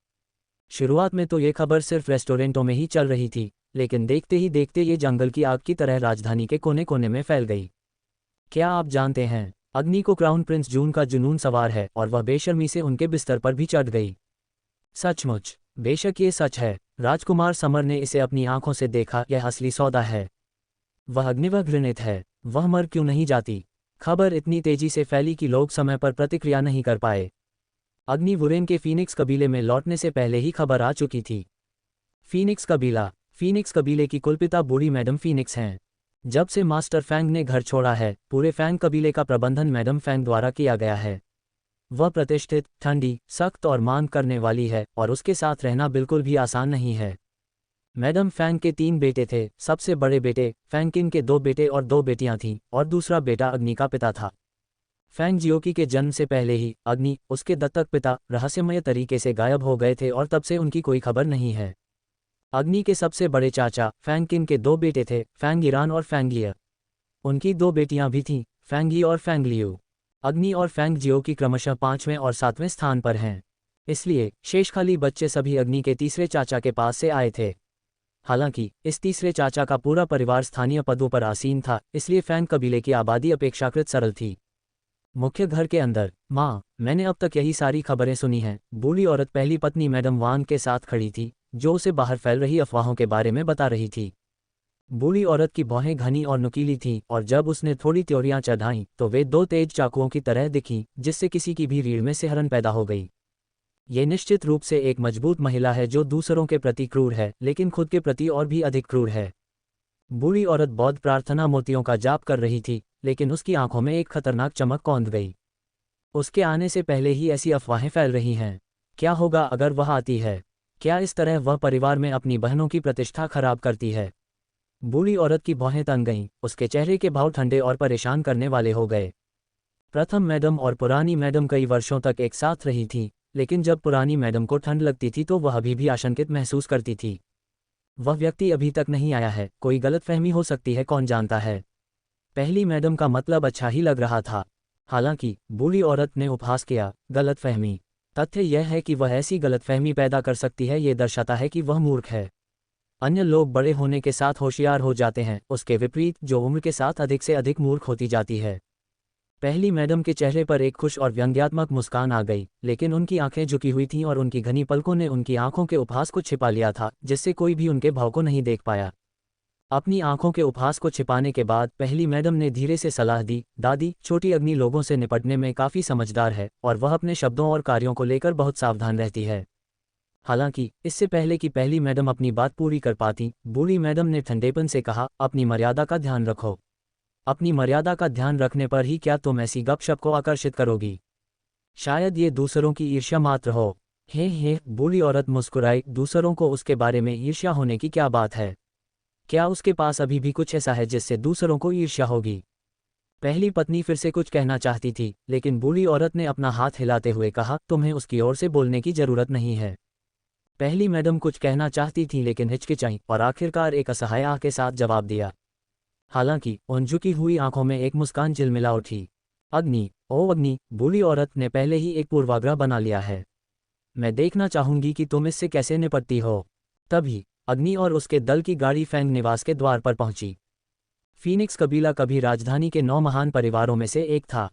शुरुआत में तो ये खबर सिर्फ रेस्टोरेंटों में ही चल रही थी, लेकिन देखते ही देखते ये जंगल की आग की तरह राजधानी के कोने कोने में फैल गई। क्या आप जानते हैं, अग्नि को क्राउन प्रिंस जून का जुनून सवार है और वह बेशर्मी से उनके बिस्तर पर भी चढ़ गई। सचमुच? बेशक ये सच है। राजकुमार समर ने इसे अपनी आंखों से देखा, यह असली सौदा है। वह अग्निवह घृणित है। वह मर क्यों नहीं जाती? खबर इतनी तेजी से फैली कि लोग समय पर प्रतिक्रिया नहीं कर पाए। अग्नि वुरेन के फीनिक्स कबीले में लौटने से पहले ही खबर आ चुकी थी। फीनिक्स कबीले की कुलपिता बूढ़ी मैडम फीनिक्स हैं। जब से मास्टर फैंग ने घर छोड़ा है, पूरे फैंग कबीले का प्रबंधन मैडम फैंग द्वारा किया गया है। वह प्रतिष्ठित, ठंडी, सख्त और मांग करने वाली है और उसके साथ रहना बिल्कुल भी आसान नहीं है। मैडम फैंग के 3 बेटे थे। सबसे बड़े बेटे फैंगकिन के 2 बेटे और 2 बेटियां थीं और दूसरा बेटा अग्नि का पिता था। फैंग जियोकी के जन्म से पहले ही अग्नि, उसके दत्तक पिता, रहस्यमय तरीके से गायब हो गए थे और तब से उनकी कोई खबर नहीं है। अग्नि के सबसे बड़े चाचा फैंगकिन के 2 बेटे थे, फैंगिरान और फैंगलियर। उनकी 2 बेटियां भी थीं, फैंगी और फैंगलियू। अग्नि और फैंग जियोकी क्रमशः 5वें और 7वें स्थान पर हैं। इसलिए शेष खाली बच्चे सभी अग्नि के तीसरे चाचा के पास से आए थे। हालांकि इस तीसरे चाचा का पूरा परिवार स्थानीय पदों पर आसीन था, इसलिए फैंग कबीले की आबादी अपेक्षाकृत सरल थी। मुख्य घर के अंदर, माँ, मैंने अब तक यही सारी खबरें सुनी हैं। बूढ़ी औरत पहली पत्नी मैडम वांग के साथ खड़ी थी, जो उसे बाहर फैल रही अफवाहों के बारे में बता रही थी। बूढ़ी औरत की भौहें घनी और नुकीली थीं और जब उसने थोड़ी त्योरियां चढ़ाईं तो वे 2 तेज चाकुओं की तरह दिखीं, जिससे किसी की भी रीढ़ में सिहरन पैदा हो गई। ये निश्चित रूप से एक मजबूत महिला है जो दूसरों के प्रति क्रूर है, लेकिन खुद के प्रति और भी अधिक क्रूर है। बूढ़ी औरत बौद्ध प्रार्थना मोतियों का जाप कर रही थी, लेकिन उसकी आंखों में एक खतरनाक चमक कौंध गई। उसके आने से पहले ही ऐसी अफवाहें फैल रही हैं। क्या होगा अगर वह आती है? क्या इस तरह वह परिवार में अपनी बहनों की प्रतिष्ठा खराब करती है? बूढ़ी औरत की भौहें तन गईं, उसके चेहरे के भाव ठंडे और परेशान करने वाले हो गए। प्रथम मैडम और पुरानी मैडम कई वर्षों तक एक साथ रही थी, लेकिन जब पुरानी मैडम को ठंड लगती थी तो वह अभी भी आशंकित महसूस करती थी। वह व्यक्ति अभी तक नहीं आया है, कोई गलतफहमी हो सकती है, कौन जानता है। पहली मैडम का मतलब अच्छा ही लग रहा था। हालांकि बूढ़ी औरत ने उपहास किया, गलतफहमी। तथ्य यह है कि वह ऐसी गलतफहमी पैदा कर सकती है, ये दर्शाता है कि वह मूर्ख है। अन्य लोग बड़े होने के साथ होशियार हो जाते हैं, उसके विपरीत जो उम्र के साथ अधिक से अधिक मूर्ख होती जाती है। पहली मैडम के चेहरे पर एक खुश और व्यंग्यात्मक मुस्कान आ गई, लेकिन उनकी आंखें झुकी हुई थीं और उनकी घनी पलकों ने उनकी आंखों के उपहास को छिपा लिया था, जिससे कोई भी उनके भाव को नहीं देख पाया। अपनी आंखों के उपहास को छिपाने के बाद पहली मैडम ने धीरे से सलाह दी, दादी, छोटी अग्नि लोगों से निपटने में काफ़ी समझदार है और वह अपने शब्दों और कार्यों को लेकर बहुत सावधान रहती है। हालांकि इससे पहले कि पहली मैडम अपनी बात पूरी कर पाती, बूढ़ी मैडम ने ठंडेपन से कहा, अपनी मर्यादा का ध्यान रखो। अपनी मर्यादा का ध्यान रखने पर ही क्या तुम ऐसी गपशप को आकर्षित करोगी? शायद ये दूसरों की ईर्ष्या मात्र हो। हे, बूढ़ी औरत मुस्कुराई, दूसरों को उसके बारे में ईर्ष्या होने की क्या बात है? क्या उसके पास अभी भी कुछ ऐसा है जिससे दूसरों को ईर्ष्या होगी? पहली पत्नी फिर से कुछ कहना चाहती थी, लेकिन बूढ़ी औरत ने अपना हाथ हिलाते हुए कहा, तुम्हें उसकी ओर से बोलने की जरूरत नहीं है। पहली मैडम कुछ कहना चाहती थी लेकिन हिचकिचाई और आखिरकार एक असहाय आह के साथ जवाब दिया। हालांकि उन झुकी हुई आंखों में एक मुस्कान झिलमिला उठी। अग्नि, ओ अग्नि, बूढ़ी औरत ने पहले ही एक पूर्वाग्रह बना लिया है। मैं देखना चाहूंगी कि तुम इससे कैसे निपटती हो। तभी अग्नि और उसके दल की गाड़ी फैंग निवास के द्वार पर पहुंची। फीनिक्स कबीला कभी राजधानी के 9 महान परिवारों में से एक था।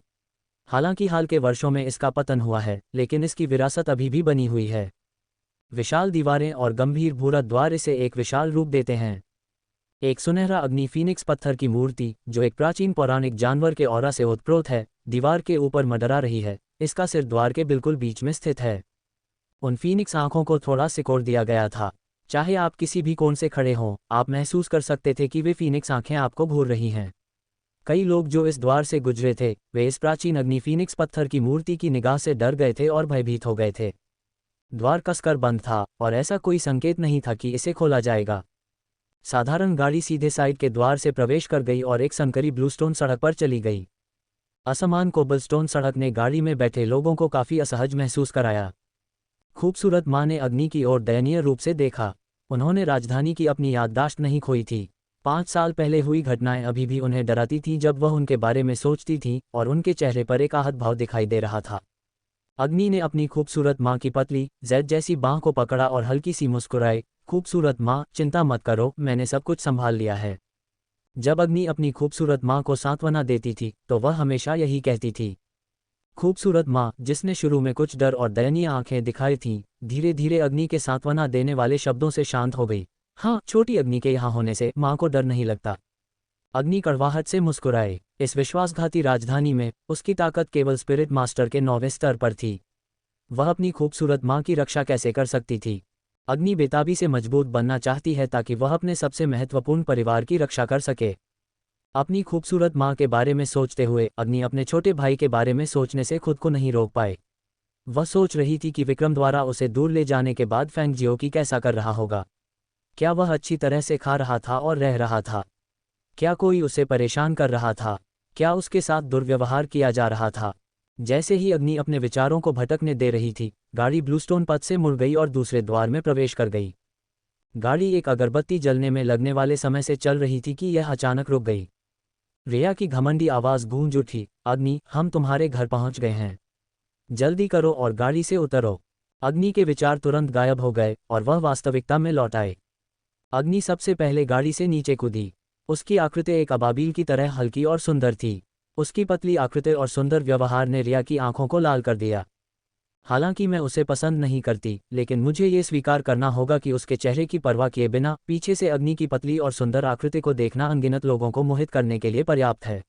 हालांकि हाल के वर्षों में इसका पतन हुआ है, लेकिन इसकी विरासत अभी भी बनी हुई है। विशाल दीवारें और गंभीर भूरा द्वार इसे एक विशाल रूप देते हैं। एक सुनहरा अग्नि फीनिक्स पत्थर की मूर्ति, जो एक प्राचीन पौराणिक जानवर के ऑरा से ओतप्रोत है, दीवार के ऊपर मंडरा रही है। इसका सिर द्वार के बिल्कुल बीच में स्थित है। उन फीनिक्स आंखों को थोड़ा सिकोड़ दिया गया था। चाहे आप किसी भी कोण से खड़े हों, आप महसूस कर सकते थे कि वे फीनिक्स आंखें आपको घूर रही हैं। कई लोग जो इस द्वार से गुजरे थे, वे इस प्राचीन अग्नि फीनिक्स पत्थर की मूर्ति की निगाह से डर गए थे और भयभीत हो गए थे। द्वार कसकर बंद था और ऐसा कोई संकेत नहीं था कि इसे खोला जाएगा। साधारण गाड़ी सीधे साइड के द्वार से प्रवेश कर गई और एक संकरी ब्लूस्टोन सड़क पर चली गई। असमान कोबलस्टोन सड़क ने गाड़ी में बैठे लोगों को काफी असहज महसूस कराया। खूबसूरत माँ ने अग्नि की ओर दयनीय रूप से देखा। उन्होंने राजधानी की अपनी याददाश्त नहीं खोई थी। 5 साल पहले हुई घटनाएं अभी भी उन्हें डराती थीं जब वह उनके बारे में सोचती थीं, और उनके चेहरे पर एक आहत भाव दिखाई दे रहा था। अग्नि ने अपनी खूबसूरत माँ की पतली, जेड जैसी बाँह को पकड़ा और हल्की सी मुस्कुराई। खूबसूरत माँ, चिंता मत करो, मैंने सब कुछ संभाल लिया है। जब अग्नि अपनी खूबसूरत माँ को सांत्वना देती थी तो वह हमेशा यही कहती थी। खूबसूरत माँ, जिसने शुरू में कुछ डर और दयनीय आंखें दिखाई थीं, धीरे धीरे अग्नि के सांत्वना देने वाले शब्दों से शांत हो गई। हाँ, छोटी अग्नि के यहाँ होने से माँ को डर नहीं लगता। अग्नि कड़वाहट से मुस्कुराए। इस विश्वासघाती राजधानी में उसकी ताकत केवल स्पिरिट मास्टर के 9वें स्तर पर थी। वह अपनी खूबसूरत माँ की रक्षा कैसे कर सकती थी? अग्नि बेताबी से मजबूत बनना चाहती है ताकि वह अपने सबसे महत्वपूर्ण परिवार की रक्षा कर सके। अपनी खूबसूरत माँ के बारे में सोचते हुए अग्नि अपने छोटे भाई के बारे में सोचने से खुद को नहीं रोक पाए। वह सोच रही थी कि विक्रम द्वारा उसे दूर ले जाने के बाद फेंग जियो की कैसा कर रहा होगा। क्या वह अच्छी तरह से खा रहा था और रह रहा था? क्या कोई उसे परेशान कर रहा था? क्या उसके साथ दुर्व्यवहार किया जा रहा था? जैसे ही अग्नि अपने विचारों को भटकने दे रही थी, गाड़ी ब्लूस्टोन पथ से मुड़ गई और दूसरे द्वार में प्रवेश कर गई। गाड़ी एक अगरबत्ती जलने में लगने वाले समय से चल रही थी कि यह अचानक रुक गई। रिया की घमंडी आवाज़ गूंज उठी, अग्नि, हम तुम्हारे घर पहुंच गए हैं। जल्दी करो और गाड़ी से उतरो। अग्नि के विचार तुरंत गायब हो गए और वह वास्तविकता में लौट आए। अग्नि सबसे पहले गाड़ी से नीचे कूदी। उसकी आकृति एक अबाबील की तरह हल्की और सुंदर थी। उसकी पतली आकृति और सुंदर व्यवहार ने रिया की आंखों को लाल कर दिया। हालांकि मैं उसे पसंद नहीं करती, लेकिन मुझे ये स्वीकार करना होगा कि उसके चेहरे की परवाह किए बिना पीछे से अग्नि की पतली और सुंदर आकृति को देखना अनगिनत लोगों को मोहित करने के लिए पर्याप्त है।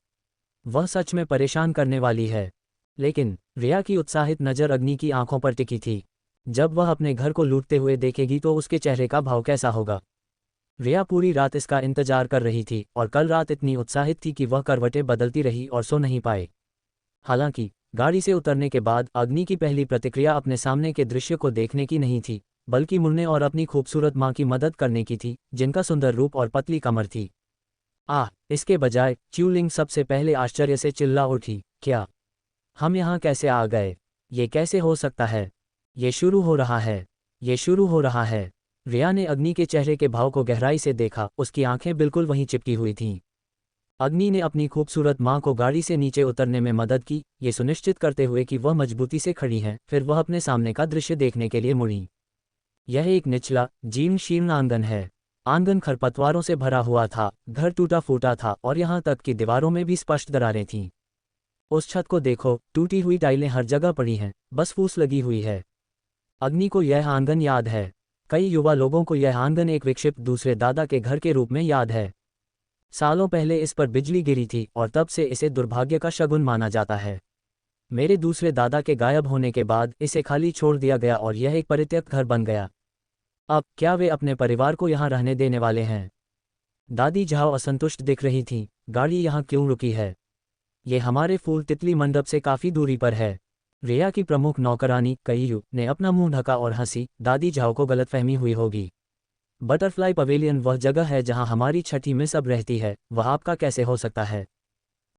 वह सच में परेशान करने वाली है। लेकिन रिया की उत्साहित नज़र अग्नि की आंखों पर टिकी थी। जब वह अपने घर को लूटते हुए देखेगी तो उसके चेहरे का भाव कैसा होगा? रिया पूरी रात इसका इंतजार कर रही थी और कल रात इतनी उत्साहित थी कि वह करवटें बदलती रही और सो नहीं पाए। हालांकि गाड़ी से उतरने के बाद अग्नि की पहली प्रतिक्रिया अपने सामने के दृश्य को देखने की नहीं थी, बल्कि मुड़ने और अपनी खूबसूरत माँ की मदद करने की थी, जिनका सुंदर रूप और पतली कमर थी। इसके बजाय च्यूलिंग सबसे पहले आश्चर्य से चिल्ला उठी, क्या? हम यहाँ कैसे आ गए? ये कैसे हो सकता है? ये शुरू हो रहा है। ये शुरू हो रहा है। रिया ने अग्नि के चेहरे के भाव को गहराई से देखा, उसकी आंखें बिल्कुल वहीं चिपकी हुई थीं। अग्नि ने अपनी खूबसूरत माँ को गाड़ी से नीचे उतरने में मदद की, ये सुनिश्चित करते हुए कि वह मजबूती से खड़ी हैं। फिर वह अपने सामने का दृश्य देखने के लिए मुड़ी। यह एक निचला, जीर्ण शीर्ण आंगन है। आंगन खरपतवारों से भरा हुआ था, घर टूटा फूटा था और यहाँ तक कि दीवारों में भी स्पष्ट दरारें थीं। उस छत को देखो, टूटी हुई टाइलें हर जगह पड़ी हैं, बस फूस लगी हुई है। अग्नि को यह आंगन याद है। कई युवा लोगों को यह आंगन एक विक्षिप्त दूसरे दादा के घर के रूप में याद है। सालों पहले इस पर बिजली गिरी थी और तब से इसे दुर्भाग्य का शगुन माना जाता है। मेरे दूसरे दादा के गायब होने के बाद इसे खाली छोड़ दिया गया और यह एक परित्यक्त घर बन गया। अब क्या वे अपने परिवार को यहाँ रहने देने वाले हैं? दादी झाओ असंतुष्ट दिख रही थीं। गाड़ी यहाँ क्यों रुकी है? ये हमारे फूल तितली मंडप से काफ़ी दूरी पर है। रिया की प्रमुख नौकरानी कईयू ने अपना मुंह ढका और हंसी, दादी झाओ को गलतफहमी हुई होगी। बटरफ्लाई पवेलियन वह जगह है जहां हमारी छठी मिस अब रहती है, वह आपका कैसे हो सकता है?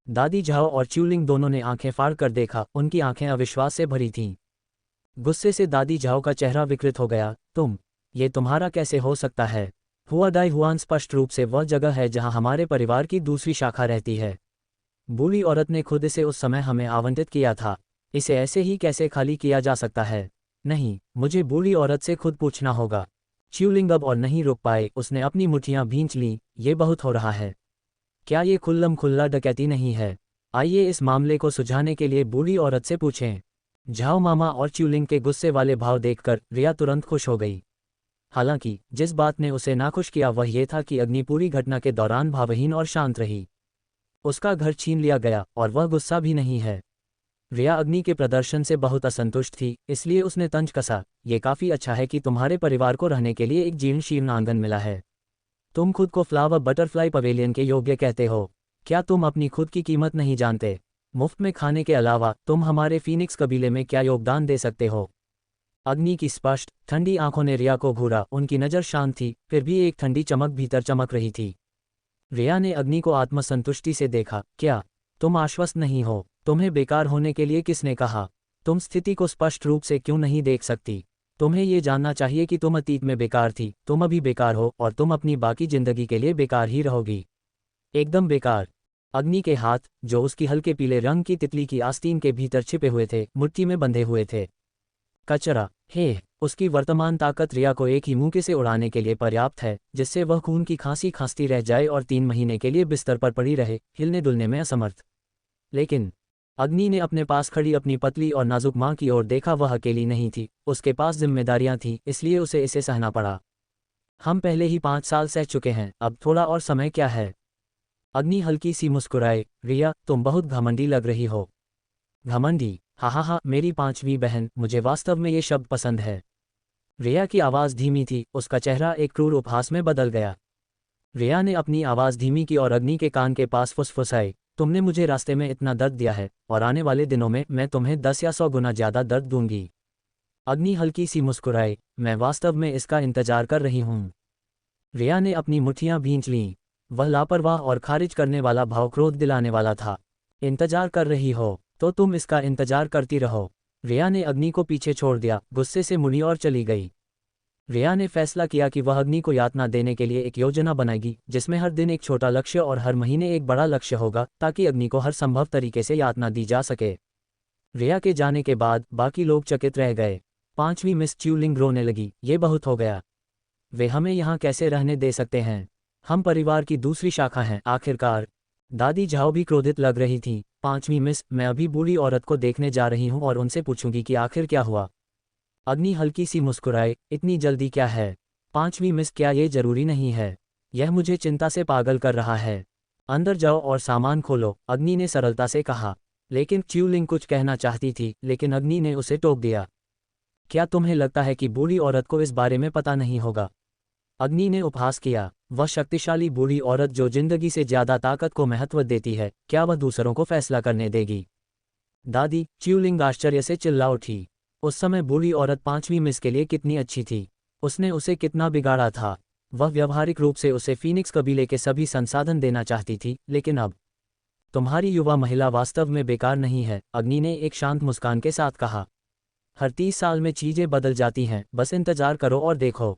दादी झाओ और च्यूलिंग दोनों ने आंखें फाड़ कर देखा, उनकी आंखें अविश्वास से भरी थीं। गुस्से से दादी झाओ का चेहरा विकृत हो गया, ये तुम्हारा कैसे हो सकता है? हुआडाई हुआन स्पष्ट रूप से वह जगह है जहां हमारे परिवार की दूसरी शाखा रहती है। बूढ़ी औरत ने खुद इसे उस समय हमें आवंटित किया था। इसे ऐसे ही कैसे खाली किया जा सकता है? नहीं, मुझे बूढ़ी औरत से खुद पूछना होगा। च्यूलिंग अब और नहीं रुक पाए, उसने अपनी मुट्ठियां भींच लीं, ये बहुत हो रहा है। क्या ये खुल्लम खुल्ला डकैती नहीं है? आइए इस मामले को सुलझाने के लिए बूढ़ी औरत से पूछें। झाओ मामा और च्यूलिंग के गुस्से वाले भाव देखकर रिया तुरंत खुश हो गई। हालांकि जिस बात ने उसे नाखुश किया वह ये था कि अग्नि पूरी घटना के दौरान भावहीन और शांत रही। उसका घर छीन लिया गया और वह गुस्सा भी नहीं है। रिया अग्नि के प्रदर्शन से बहुत असंतुष्ट थी, इसलिए उसने तंज कसा, ये काफ़ी अच्छा है कि तुम्हारे परिवार को रहने के लिए एक जीर्ण शीर्ण आंगन मिला है। तुम खुद को फ्लावर बटरफ्लाई पवेलियन के योग्य कहते हो। क्या तुम अपनी खुद की कीमत नहीं जानते? मुफ्त में खाने के अलावा तुम हमारे फीनिक्स कबीले में क्या योगदान दे सकते हो? अग्नि की स्पष्ट ठंडी आंखों ने रिया को घूरा, उनकी नज़र शांत थी, फिर भी एक ठंडी चमक भीतर चमक रही थी। रिया ने अग्नि को आत्मसंतुष्टि से देखा, क्या तुम आश्वस्त नहीं हो? तुम्हें बेकार होने के लिए किसने कहा? तुम स्थिति को स्पष्ट रूप से क्यों नहीं देख सकती? तुम्हें ये जानना चाहिए कि तुम अतीत में बेकार थी, तुम अभी बेकार हो और तुम अपनी बाकी जिंदगी के लिए बेकार ही रहोगी। एकदम बेकार। अग्नि के हाथ, जो उसकी हल्के पीले रंग की तितली की आस्तीन के भीतर छिपे हुए थे, मुट्ठी में बंधे हुए थे। कचरा, हे! उसकी वर्तमान ताकत रिया को एक ही मुंह से उड़ाने के लिए पर्याप्त है, जिससे वह खून की खांसी खांसती रह जाए और 3 महीने के लिए बिस्तर पर पड़ी रहे, हिलने डुलने में असमर्थ। लेकिन अग्नि ने अपने पास खड़ी अपनी पतली और नाजुक माँ की ओर देखा। वह अकेली नहीं थी, उसके पास जिम्मेदारियां थीं, इसलिए उसे इसे सहना पड़ा। हम पहले ही 5 साल सह चुके हैं, अब थोड़ा और समय क्या है? अग्नि हल्की सी मुस्कुराए, रिया, तुम बहुत घमंडी लग रही हो। घमंडी? हा, मेरी पांचवी बहन, मुझे वास्तव में ये शब्द पसंद है। रिया की आवाज़ धीमी थी, उसका चेहरा एक क्रूर उपहास में बदल गया। रिया ने अपनी आवाज़ धीमी की और अग्नि के कान के पास फुसफुसाई, तुमने मुझे रास्ते में इतना दर्द दिया है, और आने वाले दिनों में मैं तुम्हें 10 या 100 गुना ज़्यादा दर्द दूंगी। अग्नि हल्की सी मुस्कुराई, मैं वास्तव में इसका इंतजार कर रही हूँ। रिया ने अपनी मुट्ठियां भींच लीं। वह लापरवाह और खारिज करने वाला भाव क्रोध दिलाने वाला था। इंतजार कर रही हो तो तुम इसका इंतजार करती रहो। रिया ने अग्नि को पीछे छोड़ दिया, गुस्से से मुड़ी और चली गई। रिया ने फैसला किया कि वह अग्नि को यातना देने के लिए एक योजना बनाएगी, जिसमें हर दिन एक छोटा लक्ष्य और हर महीने एक बड़ा लक्ष्य होगा, ताकि अग्नि को हर संभव तरीके से यातना दी जा सके। रिया के जाने के बाद बाकी लोग चकित रह गए। पांचवी मिस च्यूलिंग रोने लगी, ये बहुत हो गया। वे हमें यहाँ कैसे रहने दे सकते हैं? हम परिवार की दूसरी शाखा हैं आखिरकार। दादी झाओ भी क्रोधित लग रही थी। पांचवी मिस, मैं अभी बूढ़ी औरत को देखने जा रही हूँ और उनसे पूछूंगी कि आखिर क्या हुआ। अग्नि हल्की सी मुस्कुराए, इतनी जल्दी क्या है? पांचवी मिस, क्या ये जरूरी नहीं है? यह मुझे चिंता से पागल कर रहा है। अंदर जाओ और सामान खोलो, अग्नि ने सरलता से कहा। लेकिन च्यूलिंग कुछ कहना चाहती थी, लेकिन अग्नि ने उसे टोक दिया। क्या तुम्हें लगता है कि बूढ़ी औरत को इस बारे में पता नहीं होगा? अग्नि ने उपहास किया। वह शक्तिशाली बूढ़ी औरत जो जिंदगी से ज्यादा ताकत को महत्व देती है, क्या वह दूसरों को फैसला करने देगी? दादी, च्यूलिंग आश्चर्य से चिल्ला उठी। उस समय बूढ़ी औरत पांचवी मिस के लिए कितनी अच्छी थी। उसने उसे कितना बिगाड़ा था। वह व्यावहारिक रूप से उसे फीनिक्स कबीले के सभी संसाधन देना चाहती थी, लेकिन अब तुम्हारी युवा महिला वास्तव में बेकार नहीं है, अग्नि ने एक शांत मुस्कान के साथ कहा। हर 30 साल में चीजें बदल जाती हैं, बस इंतजार करो और देखो।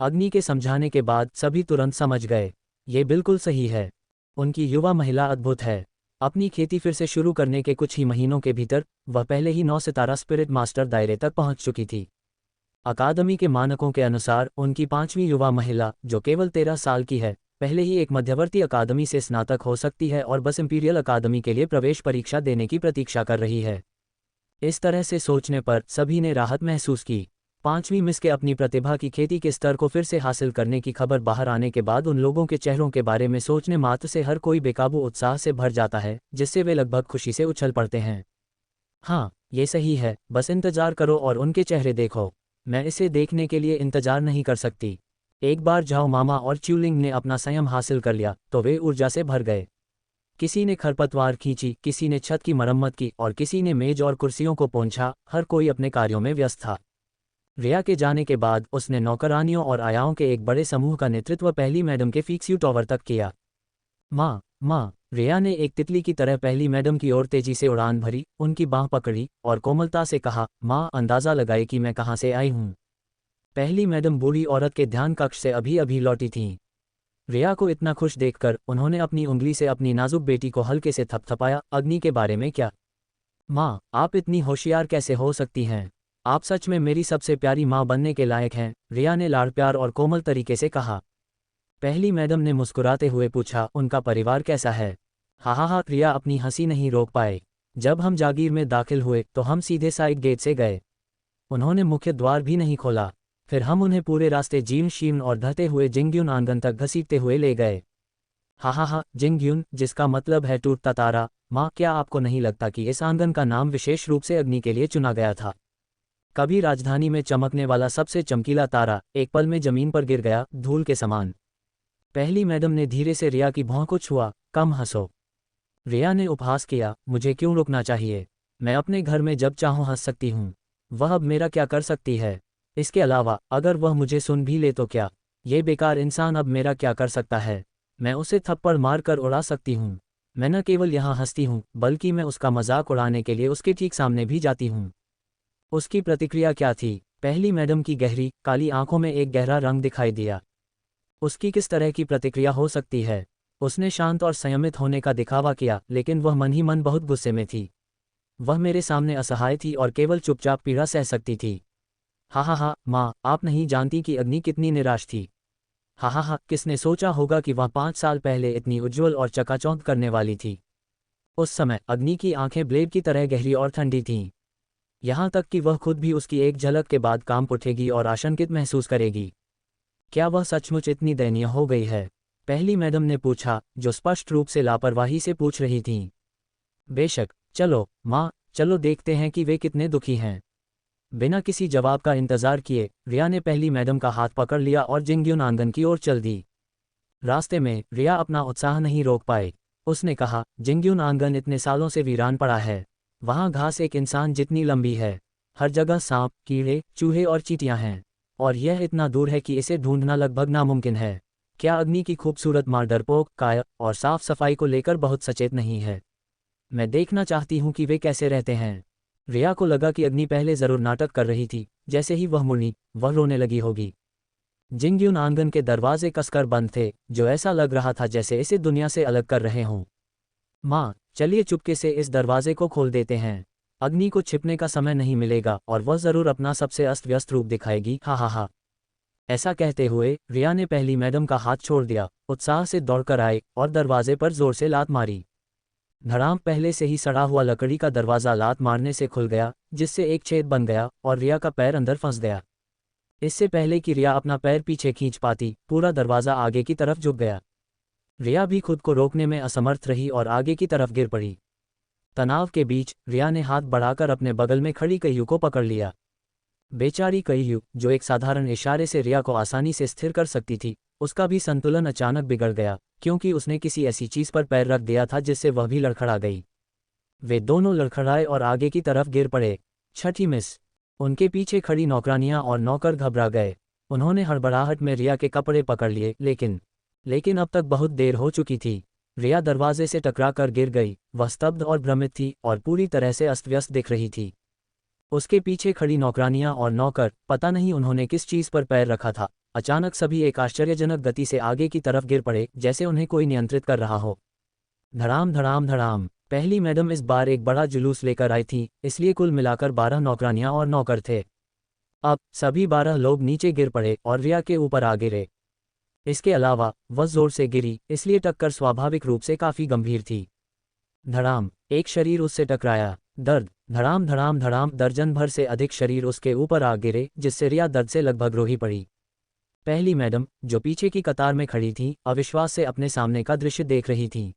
अग्नि के समझाने के बाद सभी तुरंत समझ गए, ये बिल्कुल सही है। उनकी युवा महिला अद्भुत है। अपनी खेती फिर से शुरू करने के कुछ ही महीनों के भीतर वह पहले ही 9 सितारा स्पिरिट मास्टर दायरे तक पहुंच चुकी थी। अकादमी के मानकों के अनुसार उनकी पांचवी युवा महिला, जो केवल 13 साल की है, पहले ही एक मध्यवर्ती अकादमी से स्नातक हो सकती है और बस इंपीरियल अकादमी के लिए प्रवेश परीक्षा देने की प्रतीक्षा कर रही है। इस तरह से सोचने पर सभी ने राहत महसूस की। पांचवी मिस के अपनी प्रतिभा की खेती के स्तर को फिर से हासिल करने की खबर बाहर आने के बाद उन लोगों के चेहरों के बारे में सोचने मात्र से हर कोई बेकाबू उत्साह से भर जाता है, जिससे वे लगभग खुशी से उछल पड़ते हैं। हाँ, ये सही है, बस इंतजार करो और उनके चेहरे देखो। मैं इसे देखने के लिए इंतजार नहीं कर सकती। एक बार झाओ मामा और च्यूलिंग ने अपना संयम हासिल कर लिया तो वे ऊर्जा से भर गए। किसी ने खरपतवार खींची, किसी ने छत की मरम्मत की और किसी ने मेज और कुर्सियों को पोंछा, हर कोई अपने कार्यों में व्यस्त था। रिया के जाने के बाद उसने नौकरानियों और आयाओं के एक बड़े समूह का नेतृत्व पहली मैडम के फिक्स्यू टॉवर तक किया। माँ, रिया ने एक तितली की तरह पहली मैडम की ओर तेजी से उड़ान भरी, उनकी बांह पकड़ी और कोमलता से कहा, माँ, अंदाजा लगाए कि मैं कहाँ से आई हूँ। पहली मैडम बूढ़ी औरत के ध्यान कक्ष से अभी अभी लौटी थीं। रिया को इतना खुश देखकर उन्होंने अपनी उंगली से अपनी नाजुक बेटी को हल्के से थपथपाया। अग्नि के बारे में क्या? माँ, आप इतनी होशियार कैसे हो सकती हैं? आप सच में मेरी सबसे प्यारी माँ बनने के लायक हैं, रिया ने लाड़ प्यार और कोमल तरीके से कहा। पहली मैडम ने मुस्कुराते हुए पूछा, उनका परिवार कैसा है? हा, रिया अपनी हंसी नहीं रोक पाए। जब हम जागीर में दाखिल हुए तो हम सीधे साइड गेट से गए। उन्होंने मुख्य द्वार भी नहीं खोला। फिर हम उन्हें पूरे रास्ते जीर्ण शीर्ण और ढहते हुए जिंगग्युन आंगन तक घसीटते हुए ले गए। हा, जिंगग्युन, जिसका मतलब है टूटता तारा। माँ, क्या आपको नहीं लगता कि इस आंगन का नाम विशेष रूप से अग्नि के लिए चुना गया था? कभी राजधानी में चमकने वाला सबसे चमकीला तारा एक पल में जमीन पर गिर गया, धूल के समान। पहली मैडम ने धीरे से रिया की भौं को छुआ। कम हंसो। रिया ने उपहास किया, मुझे क्यों रुकना चाहिए? मैं अपने घर में जब चाहूं हंस सकती हूँ। वह अब मेरा क्या कर सकती है? इसके अलावा अगर वह मुझे सुन भी ले तो क्या? ये बेकार इंसान अब मेरा क्या कर सकता है? मैं उसे थप्पड़ मार कर उड़ा सकती हूँ। मैं न केवल यहाँ हंसती हूँ, बल्कि मैं उसका मजाक उड़ाने के लिए उसके ठीक सामने भी जाती हूँ। उसकी प्रतिक्रिया क्या थी? पहली मैडम की गहरी काली आंखों में एक गहरा रंग दिखाई दिया। उसकी किस तरह की प्रतिक्रिया हो सकती है? उसने शांत और संयमित होने का दिखावा किया, लेकिन वह मन ही मन बहुत गुस्से में थी। वह मेरे सामने असहाय थी और केवल चुपचाप पीड़ा सह सकती थी। हा, माँ, आप नहीं जानती कि अग्नि कितनी निराश थी। हा, किसने सोचा होगा कि वह 5 साल पहले इतनी उज्ज्वल और चकाचौंध करने वाली थी। उस समय अग्नि की आंखें ब्लेड की तरह गहरी और ठंडी थीं। यहाँ तक कि वह खुद भी उसकी एक झलक के बाद कांप उठेगी और आशंकित महसूस करेगी। क्या वह सचमुच इतनी दयनीय हो गई है? पहली मैडम ने पूछा, जो स्पष्ट रूप से लापरवाही से पूछ रही थीं। बेशक, चलो माँ, चलो देखते हैं कि वे कितने दुखी हैं। बिना किसी जवाब का इंतजार किए रिया ने पहली मैडम का हाथ पकड़ लिया और जिंगयुन आंगन की ओर चल दी। रास्ते में रिया अपना उत्साह नहीं रोक पाई। उसने कहा, जिंगयुन आंगन इतने सालों से वीरान पड़ा है। वहाँ घास एक इंसान जितनी लंबी है। हर जगह सांप, कीड़े, चूहे और चींटियां हैं। और यह इतना दूर है कि इसे ढूंढना लगभग नामुमकिन है। क्या अग्नि की खूबसूरत माँ डरपोक, काया और साफ सफाई को लेकर बहुत सचेत नहीं है? मैं देखना चाहती हूँ कि वे कैसे रहते हैं। रिया को लगा कि अग्नि पहले जरूर नाटक कर रही थी। जैसे ही वह मुड़ी, वह रोने लगी होगी। जिंगयुन आंगन के दरवाजे कसकर बंद थे, जो ऐसा लग रहा था जैसे इसे दुनिया से अलग कर रहे हों। माँ, चलिए चुपके से इस दरवाजे को खोल देते हैं। अग्नि को छिपने का समय नहीं मिलेगा और वह जरूर अपना सबसे अस्त व्यस्त रूप दिखाएगी। हा हा हा। ऐसा कहते हुए रिया ने पहली मैडम का हाथ छोड़ दिया, उत्साह से दौड़कर आए और दरवाजे पर जोर से लात मारी। धड़ाम, पहले से ही सड़ा हुआ लकड़ी का दरवाजा लात मारने से खुल गया, जिससे एक छेद बन गया और रिया का पैर अंदर फंस गया। इससे पहले कि रिया अपना पैर पीछे खींच पाती, पूरा दरवाजा आगे की तरफ झुक गया। रिया भी खुद को रोकने में असमर्थ रही और आगे की तरफ गिर पड़ी। तनाव के बीच रिया ने हाथ बढ़ाकर अपने बगल में खड़ी कईयू को पकड़ लिया। बेचारी कईयू, जो एक साधारण इशारे से रिया को आसानी से स्थिर कर सकती थी, उसका भी संतुलन अचानक बिगड़ गया, क्योंकि उसने किसी ऐसी चीज पर पैर रख दिया था जिससे वह भी लड़खड़ा गई। वे दोनों लड़खड़ाए और आगे की तरफ गिर पड़े। छठी मिस। उनके पीछे खड़ी नौकरानियां और नौकर घबरा गए। उन्होंने हड़बड़ाहट में रिया के कपड़े पकड़ लिए, लेकिन अब तक बहुत देर हो चुकी थी। रिया दरवाजे से टकराकर गिर गई। वह स्तब्ध और भ्रमित थी और पूरी तरह से अस्त व्यस्त दिख रही थी। उसके पीछे खड़ी नौकरानियां और नौकर, पता नहीं उन्होंने किस चीज पर पैर रखा था, अचानक सभी एक आश्चर्यजनक गति से आगे की तरफ गिर पड़े, जैसे उन्हें कोई नियंत्रित कर रहा हो। धड़ाम धड़ाम धड़ाम। पहली मैडम इस बार एक बड़ा जुलूस लेकर आई थी, इसलिए कुल मिलाकर 12 नौकरानियां और नौकर थे। अब सभी 12 लोग नीचे गिर पड़े और रिया के ऊपर आ गिरे। इसके अलावा वह जोर से गिरी, इसलिए टक्कर स्वाभाविक रूप से काफी गंभीर थी। धड़ाम, एक शरीर उससे टकराया। दर्द। धड़ाम धड़ाम धड़ाम, दर्जन भर से अधिक शरीर उसके ऊपर आ गिरे, जिससे रिया दर्द से लगभग रो ही पड़ी। पहली मैडम, जो पीछे की कतार में खड़ी थी, अविश्वास से अपने सामने का दृश्य देख रही थी।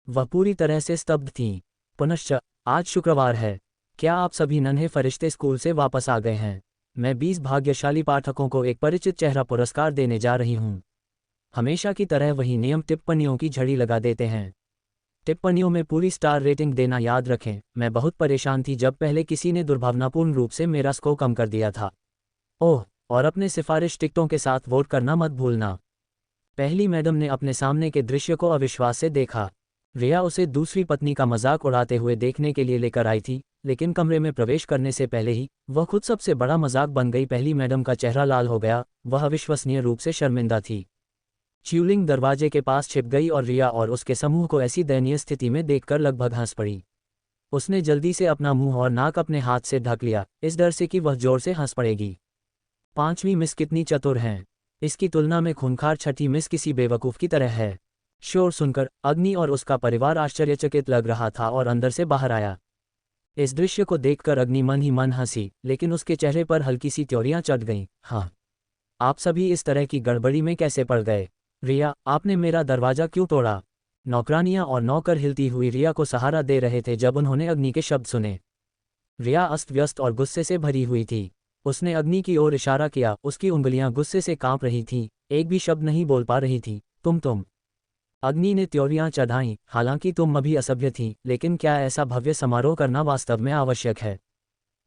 वह पूरी तरह से स्तब्ध थीं। पुनश्च आज शुक्रवार है। क्या आप सभी नन्हे फरिश्ते स्कूल से वापस आ गए हैं? मैं 20 भाग्यशाली पाठकों को एक परिचित चेहरा पुरस्कार देने जा रही हूँ। हमेशा की तरह वही नियम, टिप्पणियों की झड़ी लगा देते हैं। टिप्पणियों में पूरी स्टार रेटिंग देना याद रखें। मैं बहुत परेशान थी जब पहले किसी ने दुर्भावनापूर्ण रूप से मेरा स्कोर कम कर दिया था। ओह, और अपने सिफारिश टिकटों के साथ वोट करना मत भूलना। पहली मैडम ने अपने सामने के दृश्य को अविश्वास से देखा। रिया उसे दूसरी पत्नी का मजाक उड़ाते हुए देखने के लिए लेकर आई थी, लेकिन कमरे में प्रवेश करने से पहले ही वह खुद सबसे बड़ा मजाक बन गई। पहली मैडम का चेहरा लाल हो गया, वह अविश्वसनीय रूप से शर्मिंदा थी। च्यूलिंग दरवाजे के पास छिप गई और रिया और उसके समूह को ऐसी दयनीय स्थिति में देखकर लगभग हंस पड़ी। उसने जल्दी से अपना मुंह और नाक अपने हाथ से ढक लिया, इस डर से कि वह जोर से हंस पड़ेगी। 5वीं मिस कितनी चतुर हैं। इसकी तुलना में खूंखार छठी मिस किसी बेवकूफ़ की तरह है। शोर सुनकर अग्नि और उसका परिवार आश्चर्यचकित लग रहा था और अंदर से बाहर आया। इस दृश्य को देखकर अग्नि मन ही मन हंसी, लेकिन उसके चेहरे पर हल्की सी त्योरियां चढ़ गईं। हाँ, आप सभी इस तरह की गड़बड़ी में कैसे पड़ गए? रिया, आपने मेरा दरवाजा क्यों तोड़ा? नौकरानियां और नौकर हिलती हुई रिया को सहारा दे रहे थे जब उन्होंने अग्नि के शब्द सुने। रिया अस्त व्यस्त और गुस्से से भरी हुई थी। उसने अग्नि की ओर इशारा किया, उसकी उंगलियां गुस्से से कांप रही थीं, एक भी शब्द नहीं बोल पा रही थी। तुम। अग्नि ने त्योरियां चढ़ाईं, हालांकि तुम अभी असभ्य थीं, लेकिन क्या ऐसा भव्य समारोह करना वास्तव में आवश्यक है?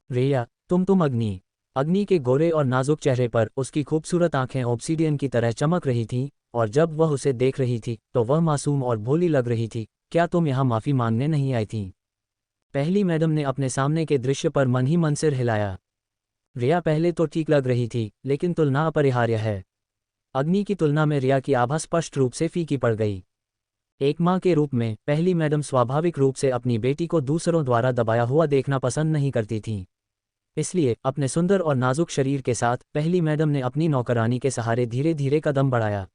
रिया, तुम अग्नि। अग्नि के गोरे और नाजुक चेहरे पर उसकी खूबसूरत आंखें ऑब्सीडियन की तरह चमक रही थीं, और जब वह उसे देख रही थी तो वह मासूम और भोली लग रही थी। क्या तुम यहाँ माफ़ी मांगने नहीं आई थीं? पहली मैडम ने अपने सामने के दृश्य पर मन ही मन सिर हिलाया। रिया पहले तो ठीक लग रही थी, लेकिन तुलना अपरिहार्य है। अग्नि की तुलना में रिया की आभा स्पष्ट रूप से फीकी पड़ गई। एक माँ के रूप में पहली मैडम स्वाभाविक रूप से अपनी बेटी को दूसरों द्वारा दबाया हुआ देखना पसंद नहीं करती थीं। इसलिए अपने सुंदर और नाजुक शरीर के साथ पहली मैडम ने अपनी नौकरानी के सहारे धीरे धीरे कदम बढ़ाया।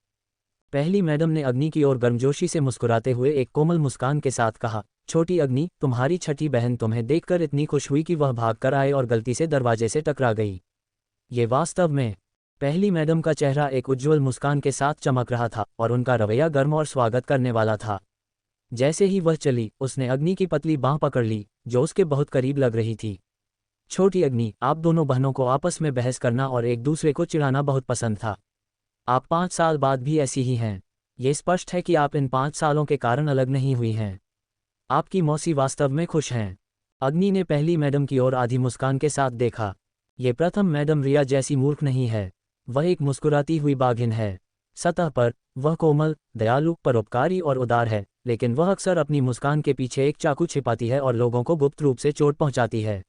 पहली मैडम ने अग्नि की ओर गर्मजोशी से मुस्कुराते हुए एक कोमल मुस्कान के साथ कहा, छोटी अग्नि, तुम्हारी छठी बहन तुम्हें देखकर इतनी खुश हुई कि वह भाग कर आए और गलती से दरवाजे से टकरा गई। ये वास्तव में। पहली मैडम का चेहरा एक उज्ज्वल मुस्कान के साथ चमक रहा था और उनका रवैया गर्म और स्वागत करने वाला था। जैसे ही वह चली, उसने अग्नि की पतली बांह पकड़ ली, जो उसके बहुत करीब लग रही थी। छोटी अग्नि, आप दोनों बहनों को आपस में बहस करना और एक दूसरे को चिढ़ाना बहुत पसंद था। आप 5 साल बाद भी ऐसी ही हैं। ये स्पष्ट है कि आप इन 5 सालों के कारण अलग नहीं हुई हैं। आपकी मौसी वास्तव में खुश हैं। अग्नि ने पहली मैडम की ओर आधी मुस्कान के साथ देखा। ये प्रथम मैडम रिया जैसी मूर्ख नहीं है। वह एक मुस्कुराती हुई बाघिन है। सतह पर वह कोमल, दयालु, परोपकारी और उदार है, लेकिन वह अक्सर अपनी मुस्कान के पीछे एक चाकू छिपाती है और लोगों को गुप्त रूप से चोट पहुंचाती है।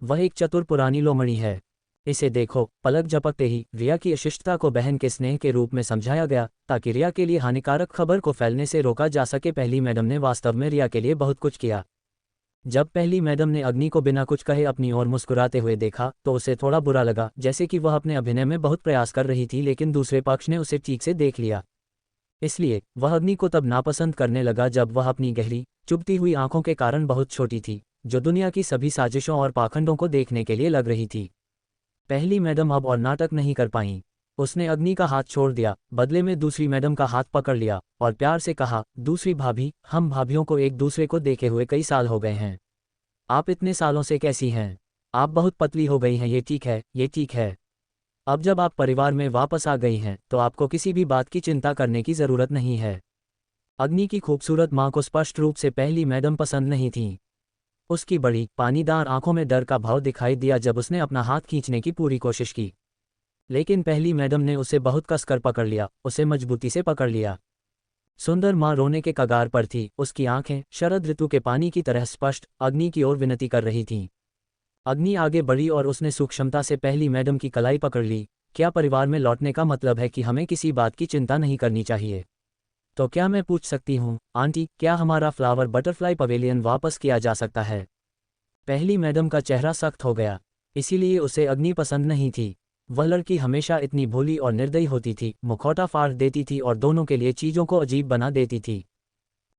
वह एक चतुर पुरानी लोमड़ी है। इसे देखो। पलक झपकते ही रिया की अशिष्टता को बहन के स्नेह के रूप में समझाया गया, ताकि रिया के लिए हानिकारक खबर को फैलने से रोका जा सके। पहली मैडम ने वास्तव में रिया के लिए बहुत कुछ किया। जब पहली मैडम ने अग्नि को बिना कुछ कहे अपनी ओर मुस्कुराते हुए देखा, तो उसे थोड़ा बुरा लगा, जैसे कि वह अपने अभिनय में बहुत प्रयास कर रही थी, लेकिन दूसरे पक्ष ने उसे ठीक से देख लिया। इसलिए वह अग्नि को तब नापसंद करने लगा जब वह अपनी गहरी, चुभती हुई आंखों के कारण बहुत छोटी थी, जो दुनिया की सभी साजिशों और पाखंडों को देखने के लिए लग रही थी। पहली मैडम अब और नाटक नहीं कर पाईं। उसने अग्नि का हाथ छोड़ दिया, बदले में दूसरी मैडम का हाथ पकड़ लिया और प्यार से कहा, दूसरी भाभी, हम भाभियों को एक दूसरे को देखे हुए कई साल हो गए हैं। आप इतने सालों से कैसी हैं? आप बहुत पतली हो गई हैं। ये ठीक है, ये ठीक है। अब जब आप परिवार में वापस आ गई हैं, तो आपको किसी भी बात की चिंता करने की जरूरत नहीं है। अग्नि की खूबसूरत मां को स्पष्ट रूप से पहली मैडम पसंद नहीं थी। उसकी बड़ी, पानीदार आंखों में डर का भाव दिखाई दिया जब उसने अपना हाथ खींचने की पूरी कोशिश की। लेकिन पहली मैडम ने उसे बहुत कसकर पकड़ लिया, उसे मजबूती से पकड़ लिया। सुंदर मां रोने के कगार पर थी, उसकी आंखें शरद ऋतु के पानी की तरह स्पष्ट अग्नि की ओर विनती कर रही थीं। अग्नि आगे बढ़ी और उसने सूक्ष्मता से पहली मैडम की कलाई पकड़ ली। क्या परिवार में लौटने का मतलब है कि हमें किसी बात की चिंता नहीं करनी चाहिए? तो क्या मैं पूछ सकती हूँ, आंटी, क्या हमारा फ्लावर बटरफ्लाई पवेलियन वापस किया जा सकता है? पहली मैडम का चेहरा सख्त हो गया। इसीलिए उसे अग्नि पसंद नहीं थी। वह लड़की हमेशा इतनी भोली और निर्दयी होती थी, मुखौटा फाड़ देती थी और दोनों के लिए चीज़ों को अजीब बना देती थी।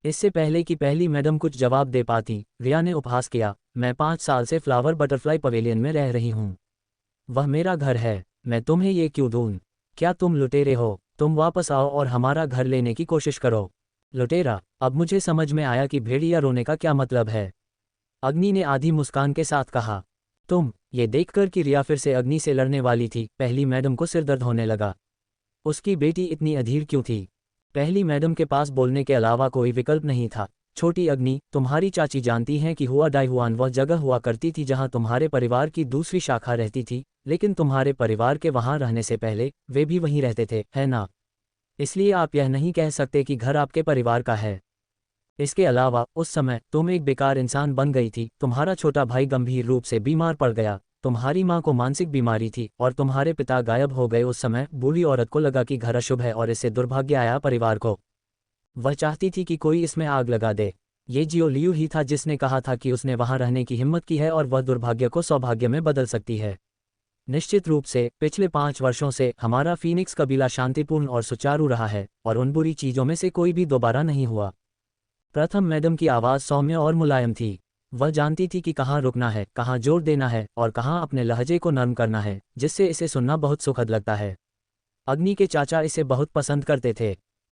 इससे पहले कि पहली मैडम कुछ जवाब दे पाती, रिया ने उपहास किया, मैं 5 साल से फ्लावर बटरफ्लाई पवेलियन में रह रही हूँ। वह मेरा घर है। मैं तुम्हें ये क्यों दूँ? क्या तुम लुटेरे हो? तुम वापस आओ और हमारा घर लेने की कोशिश करो। लुटेरा? अब मुझे समझ में आया कि भेड़िया रोने का क्या मतलब है। अग्नि ने आधी मुस्कान के साथ कहा। ये देखकर कि रिया फिर से अग्नि से लड़ने वाली थी, पहली मैडम को सिरदर्द होने लगा। उसकी बेटी इतनी अधीर क्यों थी? पहली मैडम के पास बोलने के अलावा कोई विकल्प नहीं था। छोटी अग्नि, तुम्हारी चाची जानती हैं कि हुआ डाईहुआन वह जगह हुआ करती थी जहां तुम्हारे परिवार की दूसरी शाखा रहती थी, लेकिन तुम्हारे परिवार के वहां रहने से पहले वे भी वहीं रहते थे, है ना? इसलिए आप यह नहीं कह सकते कि घर आपके परिवार का है। इसके अलावा उस समय तुम एक बेकार इंसान बन गई थी। तुम्हारा छोटा भाई गंभीर रूप से बीमार पड़ गया, तुम्हारी माँ को मानसिक बीमारी थी और तुम्हारे पिता गायब हो गए। उस समय बूढ़ी औरत को लगा कि घर अशुभ है और इससे दुर्भाग्य आया परिवार को। वह चाहती थी कि कोई इसमें आग लगा दे। ये जियो लियू ही था जिसने कहा था कि उसने वहां रहने की हिम्मत की है और वह दुर्भाग्य को सौभाग्य में बदल सकती है। निश्चित रूप से पिछले 5 वर्षों से हमारा फीनिक्स कबीला शांतिपूर्ण और सुचारू रहा है और उन बुरी चीजों में से कोई भी दोबारा नहीं हुआ। प्रथम मैडम की आवाज़ सौम्य और मुलायम थी। वह जानती थी कि कहाँ रुकना है, कहाँ जोर देना है और कहाँ अपने लहजे को नरम करना है, जिससे इसे सुनना बहुत सुखद लगता है। अग्नि के चाचा इसे बहुत पसंद करते थे।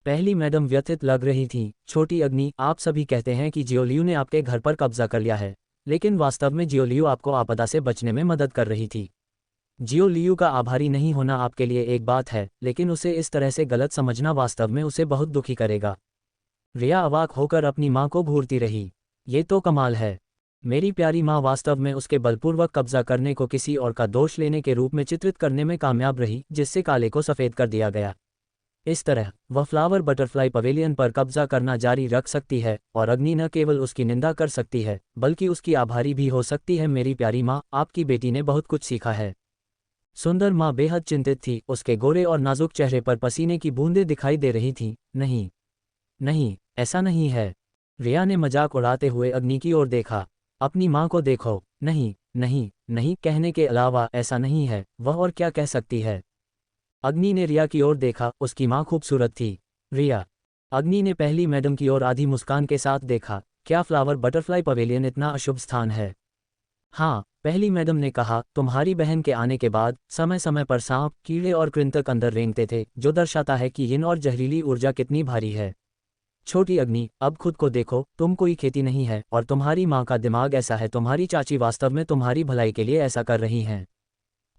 पहली मैडम व्यथित लग रही थी। छोटी अग्नि, आप सभी कहते हैं कि जियोलियू ने आपके घर पर कब्जा कर लिया है, लेकिन वास्तव में जियोलियू आपको आपदा से बचने में मदद कर रही थी। जियोलियू का आभारी नहीं होना आपके लिए एक बात है, लेकिन उसे इस तरह से गलत समझना वास्तव में उसे बहुत दुखी करेगा। रिया अवाक होकर अपनी माँ को घूरती रही। ये तो कमाल है। मेरी प्यारी माँ वास्तव में उसके बलपूर्वक कब्जा करने को किसी और का दोष लेने के रूप में चित्रित करने में कामयाब रही, जिससे काले को सफ़ेद कर दिया गया। इस तरह वह फ्लावर बटरफ्लाई पवेलियन पर कब्जा करना जारी रख सकती है और अग्नि न केवल उसकी निंदा कर सकती है, बल्कि उसकी आभारी भी हो सकती है। मेरी प्यारी माँ, आपकी बेटी ने बहुत कुछ सीखा है। सुंदर माँ बेहद चिंतित थी। उसके गोरे और नाजुक चेहरे पर पसीने की बूंदें दिखाई दे रही थीं। नहीं, नहीं, ऐसा नहीं है। रिया ने मजाक उड़ाते हुए अग्नि की ओर देखा। अपनी माँ को देखो। नहीं, नहीं, नहीं कहने के अलावा ऐसा नहीं है। वह और क्या कह सकती है? अग्नि ने रिया की ओर देखा। उसकी माँ खूबसूरत थी। रिया। अग्नि ने पहली मैडम की ओर आधी मुस्कान के साथ देखा। क्या फ्लावर बटरफ्लाई पवेलियन इतना अशुभ स्थान है? हाँ, पहली मैडम ने कहा, तुम्हारी बहन के आने के बाद समय समय पर सांप, कीड़े और कृंतक अंदर रेंगते थे, जो दर्शाता है कि यिन और जहरीली ऊर्जा कितनी भारी है। छोटी अग्नि, अब खुद को देखो, तुम कोई खेती नहीं है और तुम्हारी माँ का दिमाग ऐसा है। तुम्हारी चाची वास्तव में तुम्हारी भलाई के लिए ऐसा कर रही हैं।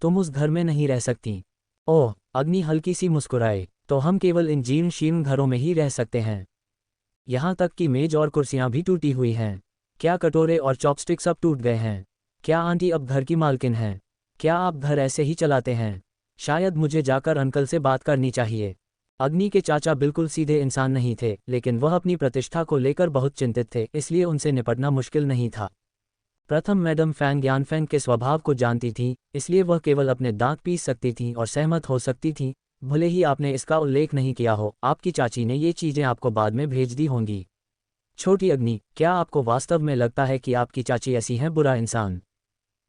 तुम उस घर में नहीं रह सकती। ओह, अग्नि हल्की सी मुस्कुराए, तो हम केवल इन जीर्ण शीर्ण घरों में ही रह सकते हैं। यहाँ तक कि मेज और कुर्सियाँ भी टूटी हुई हैं। क्या कटोरे और चॉपस्टिक सब टूट गए हैं? क्या आंटी अब घर की मालकिन हैं? क्या आप घर ऐसे ही चलाते हैं? शायद मुझे जाकर अंकल से बात करनी चाहिए। अग्नि के चाचा बिल्कुल सीधे इंसान नहीं थे, लेकिन वह अपनी प्रतिष्ठा को लेकर बहुत चिंतित थे, इसलिए उनसे निपटना मुश्किल नहीं था। प्रथम मैडम फैंग यानफेंग के स्वभाव को जानती थीं, इसलिए वह केवल अपने दांत पीस सकती थीं और सहमत हो सकती थीं। भले ही आपने इसका उल्लेख नहीं किया हो, आपकी चाची ने ये चीज़ें आपको बाद में भेज दी होंगी। छोटी अग्नि, क्या आपको वास्तव में लगता है कि आपकी चाची ऐसी हैं बुरा इंसान?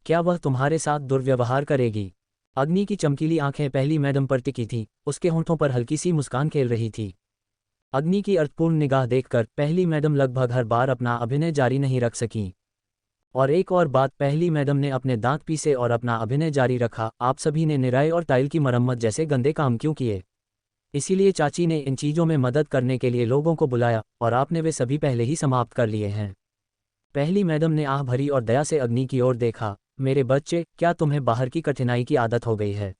क्या वह तुम्हारे साथ दुर्व्यवहार करेगी? अग्नि की चमकीली आंखें पहली मैडम पर टिकी थीं, उसके होंठों पर हल्की सी मुस्कान खेल रही थी। अग्नि की अर्थपूर्ण निगाह देखकर पहली मैडम लगभग हर बार अपना अभिनय जारी नहीं रख सकीं। और एक और बात, पहली मैडम ने अपने दांत पीसे और अपना अभिनय जारी रखा। आप सभी ने निराई और टाइल की मरम्मत जैसे गंदे काम क्यों किए? इसीलिए चाची ने इन चीज़ों में मदद करने के लिए लोगों को बुलाया और आपने वे सभी पहले ही समाप्त कर लिए हैं। पहली मैडम ने आह भरी और दया से अग्नि की ओर देखा। मेरे बच्चे, क्या तुम्हें बाहर की कठिनाई की आदत हो गई है?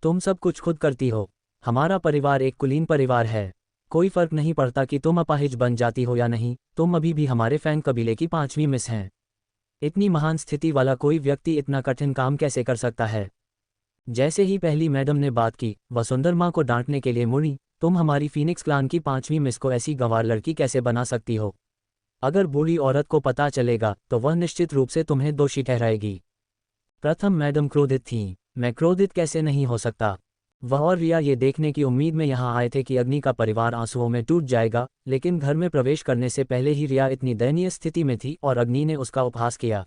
तुम सब कुछ खुद करती हो। हमारा परिवार एक कुलीन परिवार है। कोई फर्क नहीं पड़ता कि तुम अपाहिज बन जाती हो या नहीं, तुम अभी भी हमारे फैंग कबीले की 5वीं मिस हैं। इतनी महान स्थिति वाला कोई व्यक्ति इतना कठिन काम कैसे कर सकता है? जैसे ही पहली मैडम ने बात की, वसुंधरा माँ को डांटने के लिए मुड़ी। तुम हमारी फीनिक्स क्लान की 5वीं मिस को ऐसी गंवार लड़की कैसे बना सकती हो? अगर बूढ़ी औरत को पता चलेगा तो वह निश्चित रूप से तुम्हें दोषी ठहराएगी। प्रथम मैडम क्रोधित थीं। मैं क्रोधित कैसे नहीं हो सकता? वह और रिया ये देखने की उम्मीद में यहाँ आए थे कि अग्नि का परिवार आंसुओं में टूट जाएगा, लेकिन घर में प्रवेश करने से पहले ही रिया इतनी दयनीय स्थिति में थी और अग्नि ने उसका उपहास किया।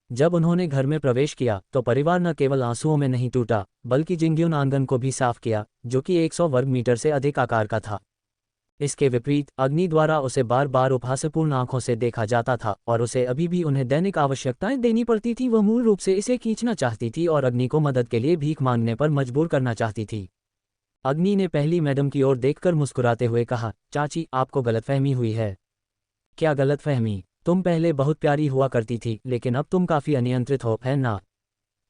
जब उन्होंने घर में प्रवेश किया तो परिवार न केवल आंसुओं में नहीं टूटा, बल्कि जिंग्युन आंगन को भी साफ किया, जो कि 100 वर्ग मीटर से अधिक आकार का था। इसके विपरीत अग्नि द्वारा उसे बार बार उपहासपूर्ण आंखों से देखा जाता था और उसे अभी भी उन्हें दैनिक आवश्यकताएं देनी पड़ती थी। वह मूल रूप से इसे खींचना चाहती थी और अग्नि को मदद के लिए भीख मांगने पर मजबूर करना चाहती थी। अग्नि ने पहली मैडम की ओर देखकर मुस्कुराते हुए कहा, चाची, आपको गलतफहमी हुई है। क्या गलतफहमी? तुम पहले बहुत प्यारी हुआ करती थी, लेकिन अब तुम काफी अनियंत्रित हो, है ना?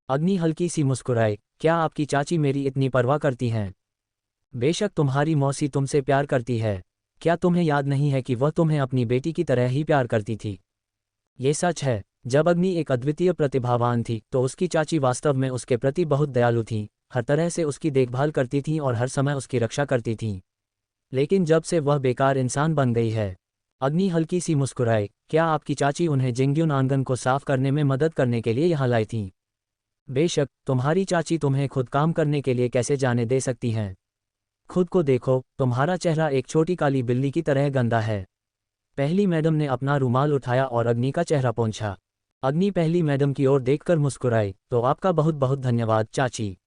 अग्नि हल्की सी मुस्कुराए। क्या आपकी चाची मेरी इतनी परवाह करती हैं? बेशक तुम्हारी मौसी तुमसे प्यार करती है। क्या तुम्हें याद नहीं है कि वह तुम्हें अपनी बेटी की तरह ही प्यार करती थी? ये सच है। जब अग्नि एक अद्वितीय प्रतिभावान थी तो उसकी चाची वास्तव में उसके प्रति बहुत दयालु थीं, हर तरह से उसकी देखभाल करती थीं और हर समय उसकी रक्षा करती थीं। लेकिन जब से वह बेकार इंसान बन गई है। अग्नि हल्की सी मुस्कुराए। क्या आपकी चाची उन्हें जिंग्युन आंगन को साफ करने में मदद करने के लिए यहाँ लाई थीं? बेशक, तुम्हारी चाची तुम्हें खुद काम करने के लिए कैसे जाने दे सकती हैं? खुद को देखो, तुम्हारा चेहरा एक छोटी काली बिल्ली की तरह गंदा है। पहली मैडम ने अपना रुमाल उठाया और अग्नि का चेहरा पोंछा। अग्नि पहली मैडम की ओर देखकर मुस्कुराई। तो आपका बहुत बहुत धन्यवाद चाची।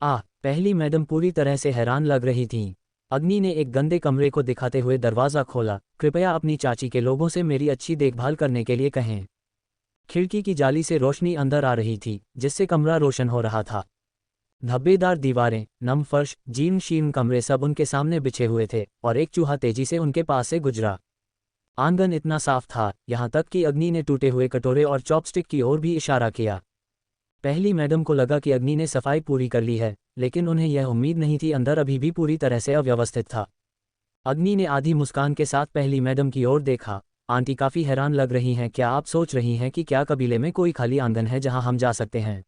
पहली मैडम पूरी तरह से हैरान लग रही थीं। अग्नि ने एक गंदे कमरे को दिखाते हुए दरवाज़ा खोला। कृपया अपनी चाची के लोगों से मेरी अच्छी देखभाल करने के लिए कहें। खिड़की की जाली से रोशनी अंदर आ रही थी, जिससे कमरा रोशन हो रहा था। धब्बेदार दीवारें, नम फर्श, जीर्ण शीर्ण कमरे सब उनके सामने बिछे हुए थे और एक चूहा तेजी से उनके पास से गुजरा। आंगन इतना साफ था, यहाँ तक कि अग्नि ने टूटे हुए कटोरे और चॉपस्टिक की ओर भी इशारा किया। पहली मैडम को लगा कि अग्नि ने सफाई पूरी कर ली है, लेकिन उन्हें यह उम्मीद नहीं थी। अंदर अभी भी पूरी तरह से अव्यवस्थित था। अग्नि ने आधी मुस्कान के साथ पहली मैडम की ओर देखा। आंटी काफ़ी हैरान लग रही हैं। क्या आप सोच रही हैं कि क्या कबीले में कोई खाली आंगन है जहां हम जा सकते हैं?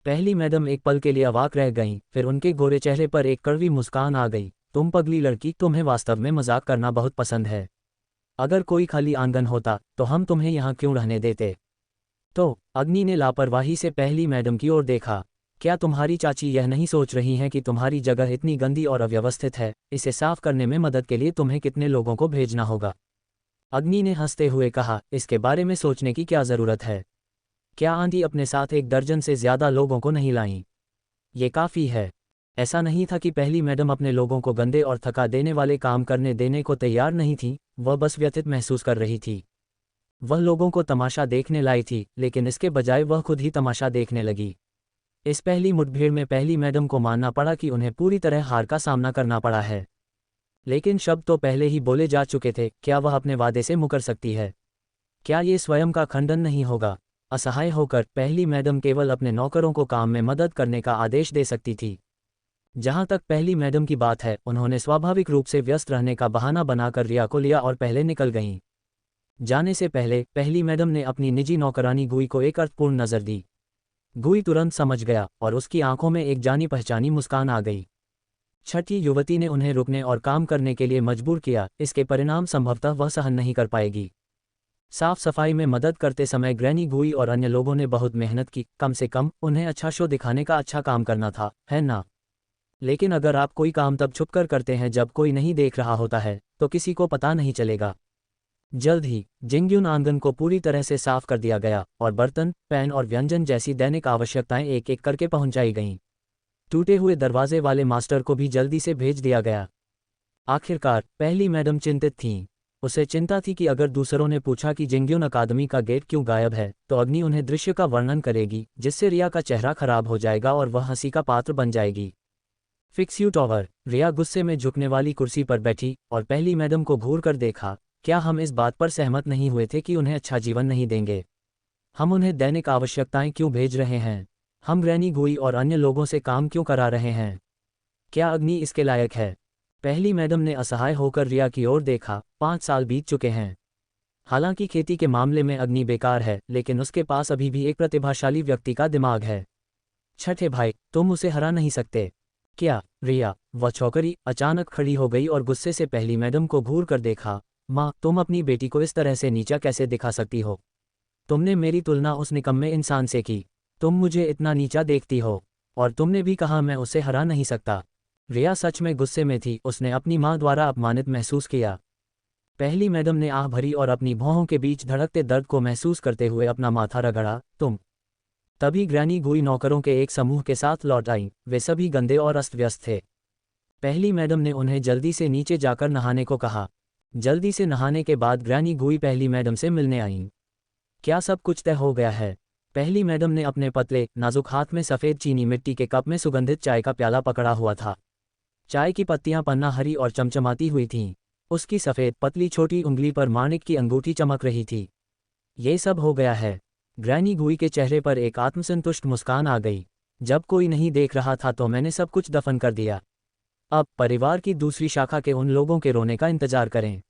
पहली मैडम एक पल के लिए अवाक रह गईं, फिर उनके गोरे चेहरे पर एक कड़वी मुस्कान आ गई। तुम पगली लड़की, तुम्हें वास्तव में मजाक करना बहुत पसंद है। अगर कोई खाली आंगन होता तो हम तुम्हें यहाँ क्यों रहने देते? तो अग्नि ने लापरवाही से पहली मैडम की ओर देखा। क्या तुम्हारी चाची यह नहीं सोच रही हैं कि तुम्हारी जगह इतनी गंदी और अव्यवस्थित है? इसे साफ करने में मदद के लिए तुम्हें कितने लोगों को भेजना होगा? अग्नि ने हंसते हुए कहा, इसके बारे में सोचने की क्या ज़रूरत है? क्या आंटी अपने साथ 1 दर्जन से ज़्यादा लोगों को नहीं लाईं? ये काफ़ी है। ऐसा नहीं था कि पहली मैडम अपने लोगों को गंदे और थका देने वाले काम करने देने को तैयार नहीं थी, वह बस व्यथित महसूस कर रही थी। वह लोगों को तमाशा देखने लाई थी, लेकिन इसके बजाय वह खुद ही तमाशा देखने लगी। इस पहली मुठभेड़ में पहली मैडम को मानना पड़ा कि उन्हें पूरी तरह हार का सामना करना पड़ा है। लेकिन शब्द तो पहले ही बोले जा चुके थे, क्या वह अपने वादे से मुकर सकती है? क्या ये स्वयं का खंडन नहीं होगा? असहाय होकर पहली मैडम केवल अपने नौकरों को काम में मदद करने का आदेश दे सकती थी। जहां तक पहली मैडम की बात है, उन्होंने स्वाभाविक रूप से व्यस्त रहने का बहाना बनाकर रिया को लिया और पहले निकल गईं। जाने से पहले पहली मैडम ने अपनी निजी नौकरानी गुई को एक अर्थपूर्ण नज़र दी। गुई तुरंत समझ गया और उसकी आंखों में एक जानी पहचानी मुस्कान आ गई। छठी युवती ने उन्हें रुकने और काम करने के लिए मजबूर किया, इसके परिणाम संभवतः वह सहन नहीं कर पाएगी। साफ सफाई में मदद करते समय ग्रैनी गुई और अन्य लोगों ने बहुत मेहनत की, कम से कम उन्हें अच्छा शो दिखाने का अच्छा काम करना था, है ना? लेकिन अगर आप कोई काम तब छुपकर करते हैं जब कोई नहीं देख रहा होता है, तो किसी को पता नहीं चलेगा। जल्द ही जिंगयुन आंगन को पूरी तरह से साफ कर दिया गया और बर्तन, पैन और व्यंजन जैसी दैनिक आवश्यकताएं एक एक करके पहुंचाई गईं। टूटे हुए दरवाजे वाले मास्टर को भी जल्दी से भेज दिया गया। आखिरकार पहली मैडम चिंतित थीं। उसे चिंता थी कि अगर दूसरों ने पूछा कि जिंगयुन अकादमी का गेट क्यों गायब है, तो अग्नि उन्हें दृश्य का वर्णन करेगी, जिससे रिया का चेहरा खराब हो जाएगा और वह हंसी का पात्र बन जाएगी। Fix you tower. रिया गुस्से में झुकने वाली कुर्सी पर बैठी और पहली मैडम को घूर कर देखा। क्या हम इस बात पर सहमत नहीं हुए थे कि उन्हें अच्छा जीवन नहीं देंगे? हम उन्हें दैनिक आवश्यकताएं क्यों भेज रहे हैं? हम ग्रैनी गुई और अन्य लोगों से काम क्यों करा रहे हैं? क्या अग्नि इसके लायक है? पहली मैडम ने असहाय होकर रिया की ओर देखा। 5 साल बीत चुके हैं। हालांकि खेती के मामले में अग्नि बेकार है, लेकिन उसके पास अभी भी एक प्रतिभाशाली व्यक्ति का दिमाग है। छठे भाई, तुम उसे हरा नहीं सकते क्या? रिया, वह छोकरी अचानक खड़ी हो गई और गुस्से से पहली मैडम को घूर कर देखा। माँ, तुम अपनी बेटी को इस तरह से नीचा कैसे दिखा सकती हो? तुमने मेरी तुलना उस निकम्मे इंसान से की। तुम मुझे इतना नीचा देखती हो, और तुमने भी कहा मैं उसे हरा नहीं सकता। रिया सच में गुस्से में थी, उसने अपनी माँ द्वारा अपमानित महसूस किया। पहली मैडम ने आह भरी और अपनी भौहों के बीच धड़कते दर्द को महसूस करते हुए अपना माथा रगड़ा। तुम। तभी ग्रैनी गुई नौकरों के एक समूह के साथ लौट आईं। वे सभी गंदे और अस्त व्यस्त थे। पहली मैडम ने उन्हें जल्दी से नीचे जाकर नहाने को कहा। जल्दी से नहाने के बाद ग्रैनी गुई पहली मैडम से मिलने आईं। क्या सब कुछ तय हो गया है? पहली मैडम ने अपने पतले नाजुक हाथ में सफ़ेद चीनी मिट्टी के कप में सुगंधित चाय का प्याला पकड़ा हुआ था। चाय की पत्तियां पन्ना हरी और चमचमाती हुई थीं। उसकी सफ़ेद पतली छोटी उंगली पर माणिक की अंगूठी चमक रही थी। ये सब हो गया है। ग्रैनी गुई के चेहरे पर एक आत्मसंतुष्ट मुस्कान आ गई। जब कोई नहीं देख रहा था तो मैंने सब कुछ दफन कर दिया। अब परिवार की दूसरी शाखा के उन लोगों के रोने का इंतजार करें।